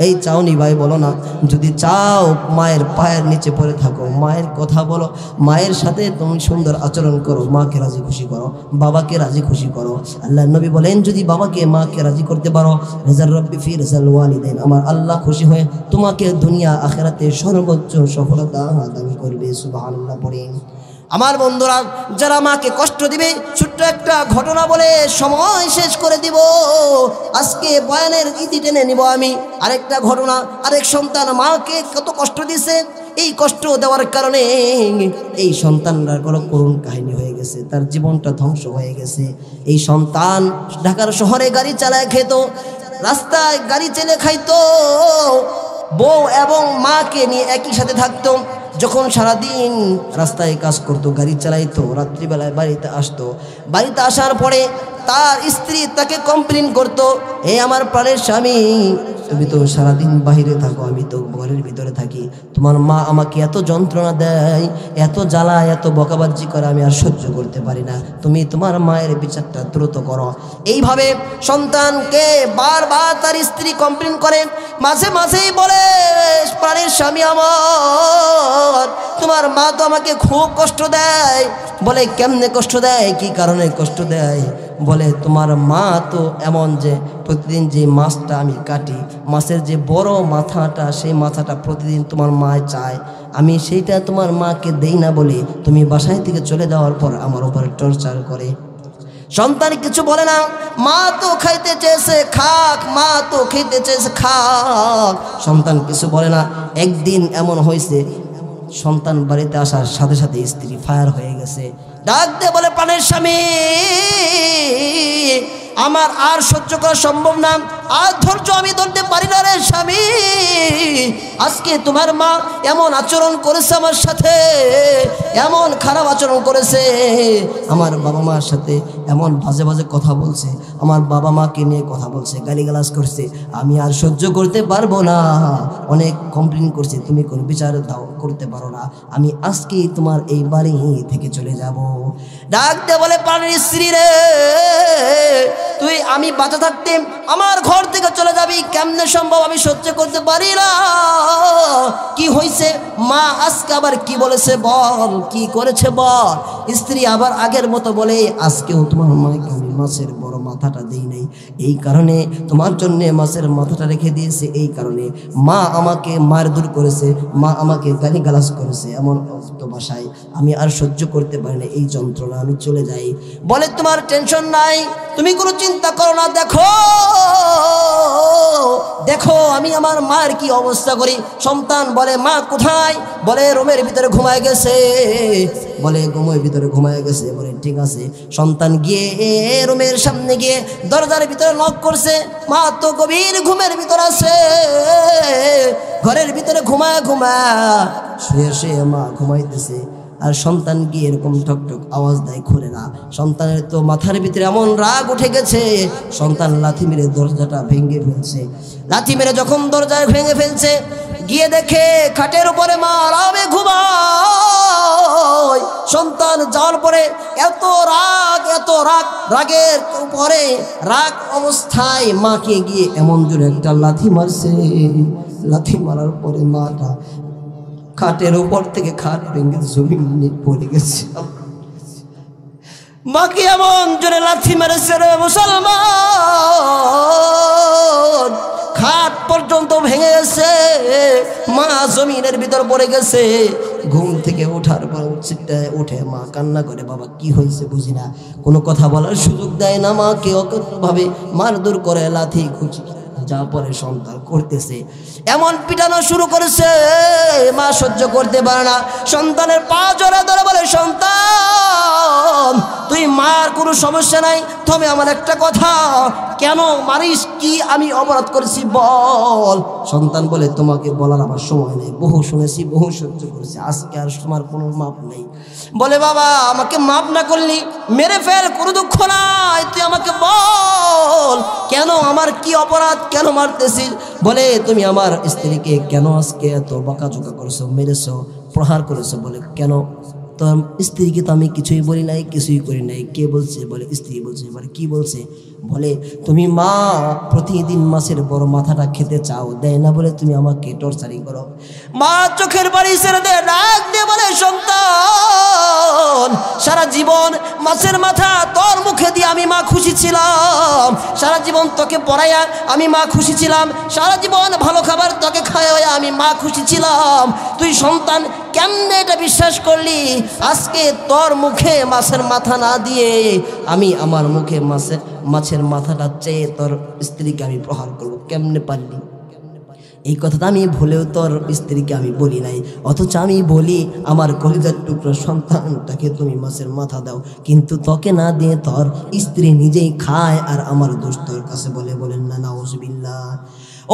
এই চাওনি ভাই, বলো না। যদি চাও, মায়ের পায়ের নিচে পড়ে থাকো, মায়ের কথা বলো, মায়ের সাথে তুমি সুন্দর আচরণ করো, মাকে রাজি খুশি করো, বাবাকে রাজি খুশি করো। আল্লাহ নবী বলেন, যদি বাবাকে মাকে রাজি করতে পারো, রেজাল রব্বি ফি রেজাল ওয়ালিদাইন, আমার আল্লাহ খুশি হয়ে তোমাকে দুনিয়া আখিরাতে সর্বোচ্চ সফলতা দান করবে। সুবহানাল্লাহ পড়েন। আমার বন্ধুরা, যারা মাকে কষ্ট দিবে, ছোট্ট একটা ঘটনা বলে সময় শেষ করে দিব। আজকে বয়ানের ইতি টেনে নিব আমি। আরেকটা ঘটনা, আরেক সন্তান মাকে কত কষ্ট দিছে, এই কষ্ট দেওয়ার কারণে এই সন্তানরা কোনো করুণ কাহিনী হয়ে গেছে, তার জীবনটা ধ্বংস হয়ে গেছে। এই সন্তান ঢাকার শহরে গাড়ি চালায় খেত, রাস্তায় গাড়ি চেলে খাইতো, বউ এবং মাকে নিয়ে একই সাথে থাকতো। যখন সারাদিন রাস্তায় কাজ করতো, গাড়ি চালাইতো, রাত্রিবেলায় বাড়িতে আসতো। বাড়িতে আসার পরে তার স্ত্রী তাকে কমপ্লেন করতো, হে আমার প্রাণের স্বামী, তুমি তো সারাদিন বাহিরে থাকো, আমি তো ঘরের ভিতরে থাকি, তোমার মা আমাকে এত যন্ত্রণা দেয়, এত জ্বালা, এত বকাবাজি করে, আমি আর সহ্য করতে পারি না, তুমি তোমার মায়ের বিচারটা দ্রুত করো। এইভাবে সন্তানকে বারবার তার স্ত্রী কমপ্লেন করে, মাঝে মাঝেই বলে, প্রাণের স্বামী আমার, তোমার মা তো আমাকে খুব কষ্ট দেয়। বলে, কেমনে কষ্ট দেয়, কি কারণে কষ্ট দেয়? বলে, তোমার মা তো এমন যে প্রতিদিন যে মাছটা আমি কাটি, মাছের যে বড় মাথাটা, সেই মাথাটা প্রতিদিন তোমার মা চায়, আমি সেইটা তোমার মাকে দেই না বলে তুমি বাসায় থেকে চলে যাওয়ার পর আমার উপরে টর্চার করে। সন্তান কিছু বলে না, মা তো খাইতে চেয়েছে খাক, মা তো খেতে চেয়েছে খাক, সন্তান কিছু বলে না। একদিন এমন হয়েছে, সন্তান বাড়িতে আসার সাথে সাথে স্ত্রী ফায়ার হয়ে গেছে। ডাক দিয়ে বলে, প্রাণের স্বামী, আমার আর সহ্য করা সম্ভব না, আর ধৈর্য আমি ধরতে পারি না রে স্বামী, আজকে তোমার মা এমন আচরণ করেছে আমার সাথে, এমন খারাপ আচরণ করেছে, আমার বাবা মার সাথে এমন বাজে বাজে কথা বলছে, আমার বাবা মাকে নিয়ে কথা বলছে, গালিগালাজ করছে, আমি আর সহ্য করতে পারবো না। অনেক কমপ্লেন করছে, তুমি কোনো বিচার দাও করতে পারো না, আমি আজকেই তোমার এই বাড়ি থেকে চলে যাব। ডাকতে বলে প্রাণের স্ত্রী রে, তুই আমি বাঁচা থাকতে আমার ঘর থেকে চলে যাবি, কেমনে সম্ভব, আমি সহ্য করতে পারি না। কি হয়েছে মা আজকে আবার কি বলেছে বল, কি করেছে বল। স্ত্রী আবার আগের মতো বলে, আজকেও তোমার মাকে আমি মাছের বড় মাথাটা দিই নাই, এই কারণে তোমার জন্য মাছের মাথাটা রেখে দিয়েছে, এই কারণে মা আমাকে মারধর করেছে, মা আমাকে গালিগালাজ করেছে, এমন ভাষায় আমি আর সহ্য করতে পারি না, এই যন্ত্রণা, আমি চলে যাই। বলে তোমার টেনশন নাই, তুমি কোনো চিন্তা করো না, দেখো দেখো আমি আমার মার কি অবস্থা করি। সন্তান বলে মা কোথায়, বলে রুমের ভিতরে ঘুমায় গেছে, বলে ঘুমের ভিতরে ঘুমায় গেছে। বলে ঠিক আছে। সন্তান গিয়ে রুমের সামনে গিয়ে দরজার ভিতরে নক করছে, মা তো গভীর ঘুমের ভিতরে আছে, ঘরের ভিতরে ঘুমায় শুয়ে শুয়ে মা ঘুমাইতেছে। আর সন্তান গিয়ে এরকম ঠকঠক আওয়াজ দেয়, খুলে না। সন্তানের তো মাথার ভিতরে এমন রাগ উঠে গেছে, সন্তান লাথি মেরে দরজাটা ভেঙে ফেলছে। লাথি মেরে যখন দরজা ভেঙে ফেলছে, গিয়ে দেখে খাটের উপরে মা আরামে ঘুমায়। সন্তান যাওয়ার পরে এত রাগ, রাগের উপরে রাগ অবস্থায় মাকে গিয়ে এমন জোরে একটা লাথি মারছে। লাথি মারার পরে মাটা খাটের উপর থেকে খাট ভেঙে জমিনে পড়ে গেছে। মাকে এমন জোরে লাথি মেরেছে রে মুসলমান, খাট পর্যন্ত ভেঙে গেছে, মা জমিনের ভিতর পড়ে গেছে। ঘুম থেকে ওঠার পর চিৎকারে উঠে মা কান্না করে, বাবা কি হয়েছে বুঝি না, কোনো কথা বলার সুযোগ দেয় না, মাকে অকথ্যভাবে মারধর করে, লাথি খুঁজি যা পরে সন্তান করতেছে, এমন পিটানো শুরু করেছে, মা সহ্য করতে পারে না। সন্তানের পা জড়া ধরে বলে, সন্তান তুই মার কোনো সমস্যা নাই, তবে আমার একটা কথা, কেন মারিস, কি আমি অপরাধ করেছি বল। সন্তান বলে, তোমাকে বলার আমার সময় নেই, বহু শুনেছি, বহু সহ্য করেছি, আজকে আর তোমার কোনো মাপ নেই। বলে বাবা আমাকে মাপ না করলি মেরে ফেল, কোনো দুঃখ নাই, তুই আমাকে বল কেন, আমার কি অপরাধ, কেন মারতেছিস। বলে তুমি আমার স্ত্রীকে কেন আজকে এত বকাঝকা করেছো, মেরেছো, প্রহার করেছো। বলে কেন, তোর স্ত্রীকে তো আমি কিছুই বলি নাই, কিছুই করি নাই। কে বলছে? বলে স্ত্রী বলছে। বলে কি বলছে? বলে তুমি মা প্রতিদিন মাছের বড় মাথাটা খেতে চাও, দেয় না বলে তুমি আমাকে টর্চারিং করো। মা চোখের বাড়ি ছেড়ে দেয়, ডাক দিয়ে বলে, সন্তান সারা জীবন মাছের মাথা তোর মুখে দিয়ে আমি মা খুশি ছিলাম, সারা জীবন তোকে পড়াইয়া আমি মা খুশি ছিলাম, সারা জীবন ভালো খাবার তোকে খাওয়াইয়া আমি মা খুশি ছিলাম। তুই সন্তান কেমনে এটা বিশ্বাস করলি? আজকে তোর মুখে মাছের মাথা না দিয়ে আমি আমার মুখে মাছের মাথাটা চেয়ে তোর স্ত্রীকে আমি প্রহার করবো, কেমনে পারলি? এই কথাটা আমি ভুলেও তোর স্ত্রীকে আমি বলি নাই, অথচ আমি বলি আমার কলিজার টুকরো সন্তানটাকে তুমি মাছের মাথা দাও, কিন্তু তোকে না দিয়ে তোর স্ত্রী নিজেই খায়, আর আমার দোষ তোর কাছে বলে। বলেন না নাউজুবিল্লাহ।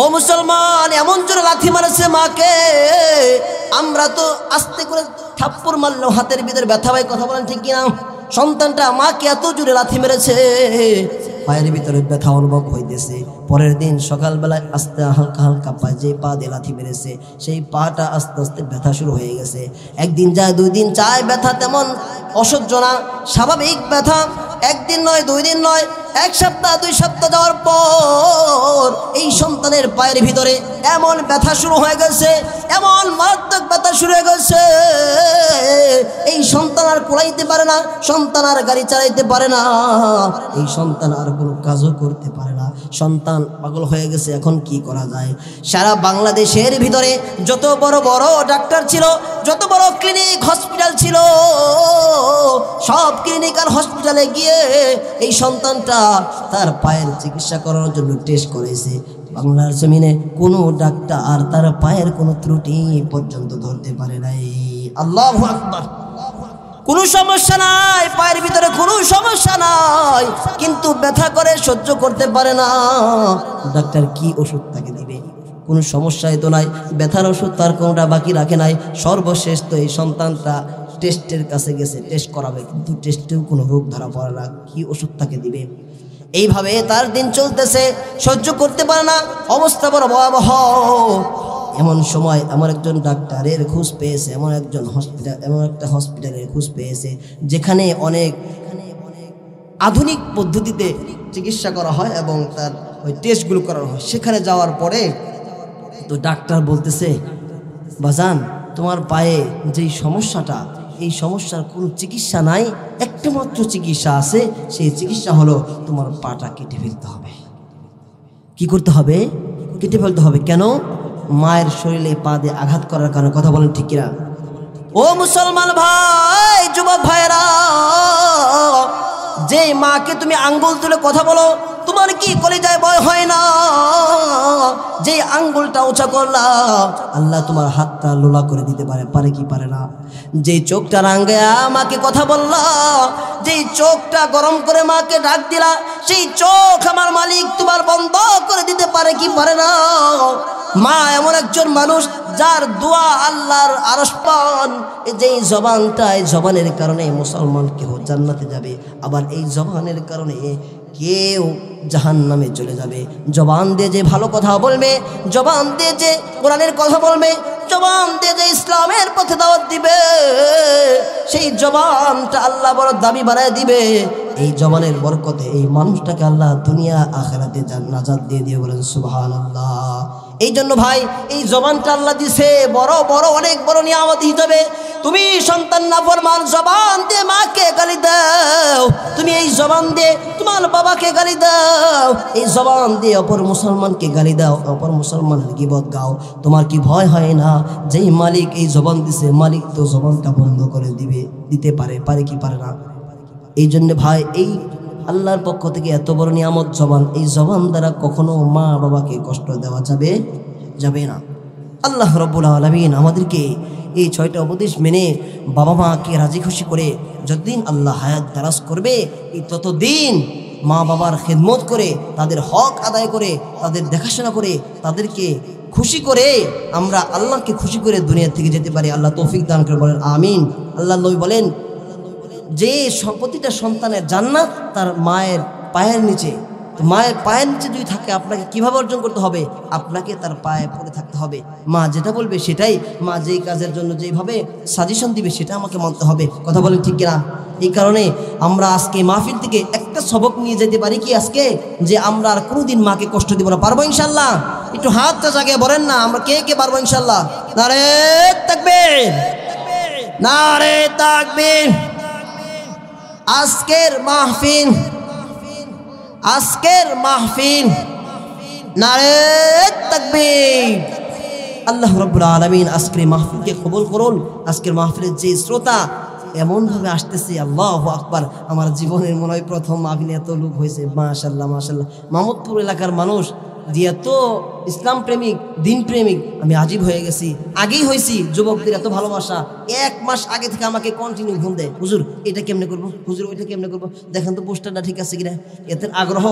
ও মুসলমান, এমন জোরে লাথি মারেছে মাকে, আমরা তো আস্তে করে থাপ্পড় মারলেও হাতের ভিতরে ব্যথা পাই, কথা বলেন ঠিক কিনা? সন্তানটা মাকে এত জোরে লাথি মেরেছে, পায়ের ভিতরে ব্যথা অনুভব হইতেছে। পরের দিন সকালবেলায় আস্তে হালকা হালকা পায়ে যে পা দিয়ে লাথি মেরেছে, সেই পাটা আস্তে আস্তে ব্যথা শুরু হয়ে গেছে। একদিন যায়, 2 দিন যায়, ব্যথা তেমন অসহ্য না, স্বাভাবিক ব্যথা। একদিন নয়, 2 দিন নয়, 1 সপ্তাহ 2 সপ্তাহ যাওয়ার পর এই সন্তানের পায়ের ভিতরে এমন ব্যথা শুরু হয়ে গেছে, এমন মারাত্মক ব্যথা শুরু হয়ে গেছে, এই সন্তান আর কোলাইতে পারে না, সন্তান আর গাড়ি চালাইতে পারে না, এই সন্তান আর কোনো কাজও করতে পারে না, সন্তান পাগল হয়ে গেছে। এখন কি করা যায়? সারা বাংলাদেশের ভিতরে যত বড় বড় ডাক্তার ছিল, যত বড় ক্লিনিক হসপিটাল ছিল, সব ক্লিনিক আর হসপিটালে গিয়ে এই সন্তানটা তার পায়ের চিকিৎসা করার জন্য টেস্ট করেছে। বাংলার জমিনে কোনো ডাক্তার তার পায়ের কোনো ত্রুটি পর্যন্ত ধরতে পারে নাই। আল্লাহু আকবার। কোনো সমস্যা নাই, পায়ের ভিতরে কোনো সমস্যা নাই, কিন্তু ব্যথা করে সহ্য করতে পারে না। ডাক্তার কি ওষুধ তাকে দিবে? কোনো সমস্যায় তো নাই, ব্যথার ওষুধ তার কোনোটা বাকি রাখে নাই। সর্বশেষ তো এই সন্তানটা টেস্টের কাছে গেছে, টেস্ট করাবে, কিন্তু টেস্টেও কোনো রোগ ধরা পড়ে না, কি ওষুধ তাকে দিবে? এইভাবে তার দিন চলতেছে, সহ্য করতে পারে না, অবস্থা বড় ভয়াবহ। এমন সময় এমন একজন ডাক্তারের খোঁজ পেয়েছে, এমন একটা হসপিটালের খোঁজ পেয়েছে যেখানে অনেক আধুনিক পদ্ধতিতে চিকিৎসা করা হয় এবং তার ওই টেস্টগুলো করা হয়। সেখানে যাওয়ার পরে তো ডাক্তার বলতেছে, বাজান তোমার পায়ে যেই সমস্যাটা, এই সমস্যার কোনো চিকিৎসা নাই, একটা মাত্র চিকিৎসা আছে, সেই চিকিৎসা হলো তোমার পাটা কেটে ফেলতে হবে। কি করতে হবে? কেটে ফেলতে হবে। কেন? মায়ের শরীরে পা দিয়ে আঘাত করার কারণে। কথা বলেন ঠিক কিনা? ও মুসলমান ভাই, যুবক ভাইরা, যে মাকে তুমি আঙ্গুল তুলে কথা বলো, তোমার কি কলিজায় ভয় হয় না? যে আঙ্গুলটা উঁচা করলা, আল্লাহ তোমার হাতটা লোলা করে দিতে পারে কি পারে না? যে চোখটা রাঙ্গায়া মাকে কথা বললা, যেই চোখটা গরম করে মাকে ডাক দিলা, সেই চোখ আমার মালিক তোমার বন্ধ করে দিতে পারে কি পারে না? মা এমন একজন মানুষ যার দোয়া আল্লাহর আরশ পান। যেই জবানটা, এই জবানের কারণে মুসলমান কেউ জান্নাতে যাবে, আবার এই জবানের কারণে কেউ জাহান্নামে চলে যাবে। জবান দিয়ে যে ভালো কথা বলবে, জবান দিয়ে যে কোরআনের কথা বলবে, জবান দিয়ে যে ইসলামের পথে দাওয়াত দিবে, সেই জবানটা আল্লাহ বড় দাবি বানায় দিবে। এই জবানের বরকতে এই মানুষটাকে আল্লাহ দুনিয়া আখিরাতে নাজাত দিয়ে দিয়ে বলেন সুবহানাল্লাহ। এই জন্য ভাই, এই জবানটা আল্লাহ দিছে বড় বড় অনেক বড় নিয়ামত হিসেবে। তুমি সন্তান নাফরমান, জবান দিয়ে মাকে গালি দাও, তুমি এই জবান দিয়ে তোমার বাবাকে গালি দাও, এই জবান দিয়ে অপর মুসলমানকে গালি দাও, অপর মুসলমানের গীবত গাও, তোমার কি ভয় হয় না? যেই মালিক এই জবান দিছে, মালিক তো জবানটা বন্ধ করে দিতে পারে কি পারে না? এই জন্য ভাই, এই আল্লাহর পক্ষ থেকে এত বড় নিয়ামত জবান, এই জবান দ্বারা কখনো মা বাবাকে কষ্ট দেওয়া যাবে না। আল্লাহ রাব্বুল আলামিন আমাদেরকে এই 6টা উপদেশ মেনে বাবা মাকে রাজি খুশি করে যতদিন আল্লাহ হায়াত দারাজ করবে, এই ততদিন মা বাবার খেদমত করে, তাদের হক আদায় করে, তাদের দেখাশোনা করে, তাদেরকে খুশি করে আমরা আল্লাহকে খুশি করে দুনিয়া থেকে যেতে পারি। আল্লাহ তৌফিক দান করে বলেন আমিন। আল্লাহ নবী বলেন যে প্রতিটা সন্তানের জান্নাত তার মায়ের পায়ের নিচে। তো মায়ের পায়ের নিচে যদি থাকে, আপনাকে কিভাবে অর্জন করতে হবে? আপনাকে তার পায়ে পড়ে থাকতে হবে। মা যেটা বলবে সেটাই, মা যেই কাজের জন্য যেভাবে সাজেশন দিবে সেটা আমাকে মানতে হবে। কথা বলেন ঠিক কিনা? এই কারণে আমরা আজকে মাহফিল থেকে একটা সবক নিয়ে যেতে পারি কি আজকে, যে আমরা আর কোনোদিন মাকে কষ্ট দিব না। পারবো ইনশাল্লাহ? একটু হাতটা জাগে বলেন না, আমরা কে পারবো ইনশাল্লাহ? নারে তাকবীর, নারে তাকবীর। আজকের মাহফিল নারে তাকবীর। আল্লাহ রাব্বুল আলামিন আজকের মাহফিলকে কবুল করুন। আজকের মাহফিলের যে শ্রোতা এমনভাবে আসতেছে, আল্লাহু আকবার, আমার জীবনের মনে হয় প্রথম মাহফিলে এত লোক হয়েছে। মাশাআল্লাহ মাশাআল্লাহ। মাহমুদপুর এলাকার মানুষ যে এত ইসলাম প্রেমিক, দিন প্রেমিক, আমি আজীব হয়ে গেছি। আগেই হয়েছি, যুবকদের এত ভালোবাসা। 1 মাস আগে থেকে আমাকে কন্টিনিউ ফোন দেয়, হুজুর এটা কেমনে করবো, হুজুর ওইটা কেমনে করবো, দেখেন তো পোস্টারটা ঠিক আছে কিনা। এতে আগ্রহ,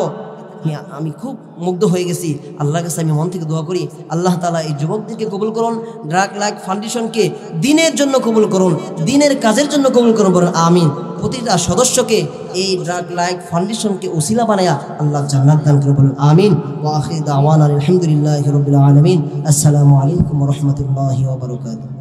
আমি খুব মুগ্ধ হয়ে গেছি। আল্লাহর কাছে আমি মন থেকে দোয়া করি, আল্লাহ তাআলা এই যুবকদেরকে কবুল করুন, ড্রাগ লাইক ফাউন্ডেশনকে দিনের জন্য কবুল করুন, দিনের কাজের জন্য কবুল করুন, বলুন আমিন। প্রতিটা সদস্যকে এই ড্রাগ লাইক ফাউন্ডেশনকে উসিলা বানায়া আল্লাহ জান্নাত দান করে, বলুন আমিন। ওয়া আখিরু দাওয়ানা আলহামদুলিল্লাহি রাব্বিল আলামিন। আসসালামু আলাইকুম ওয়া রাহমাতুল্লাহি ওয়া বারাকাতুহু।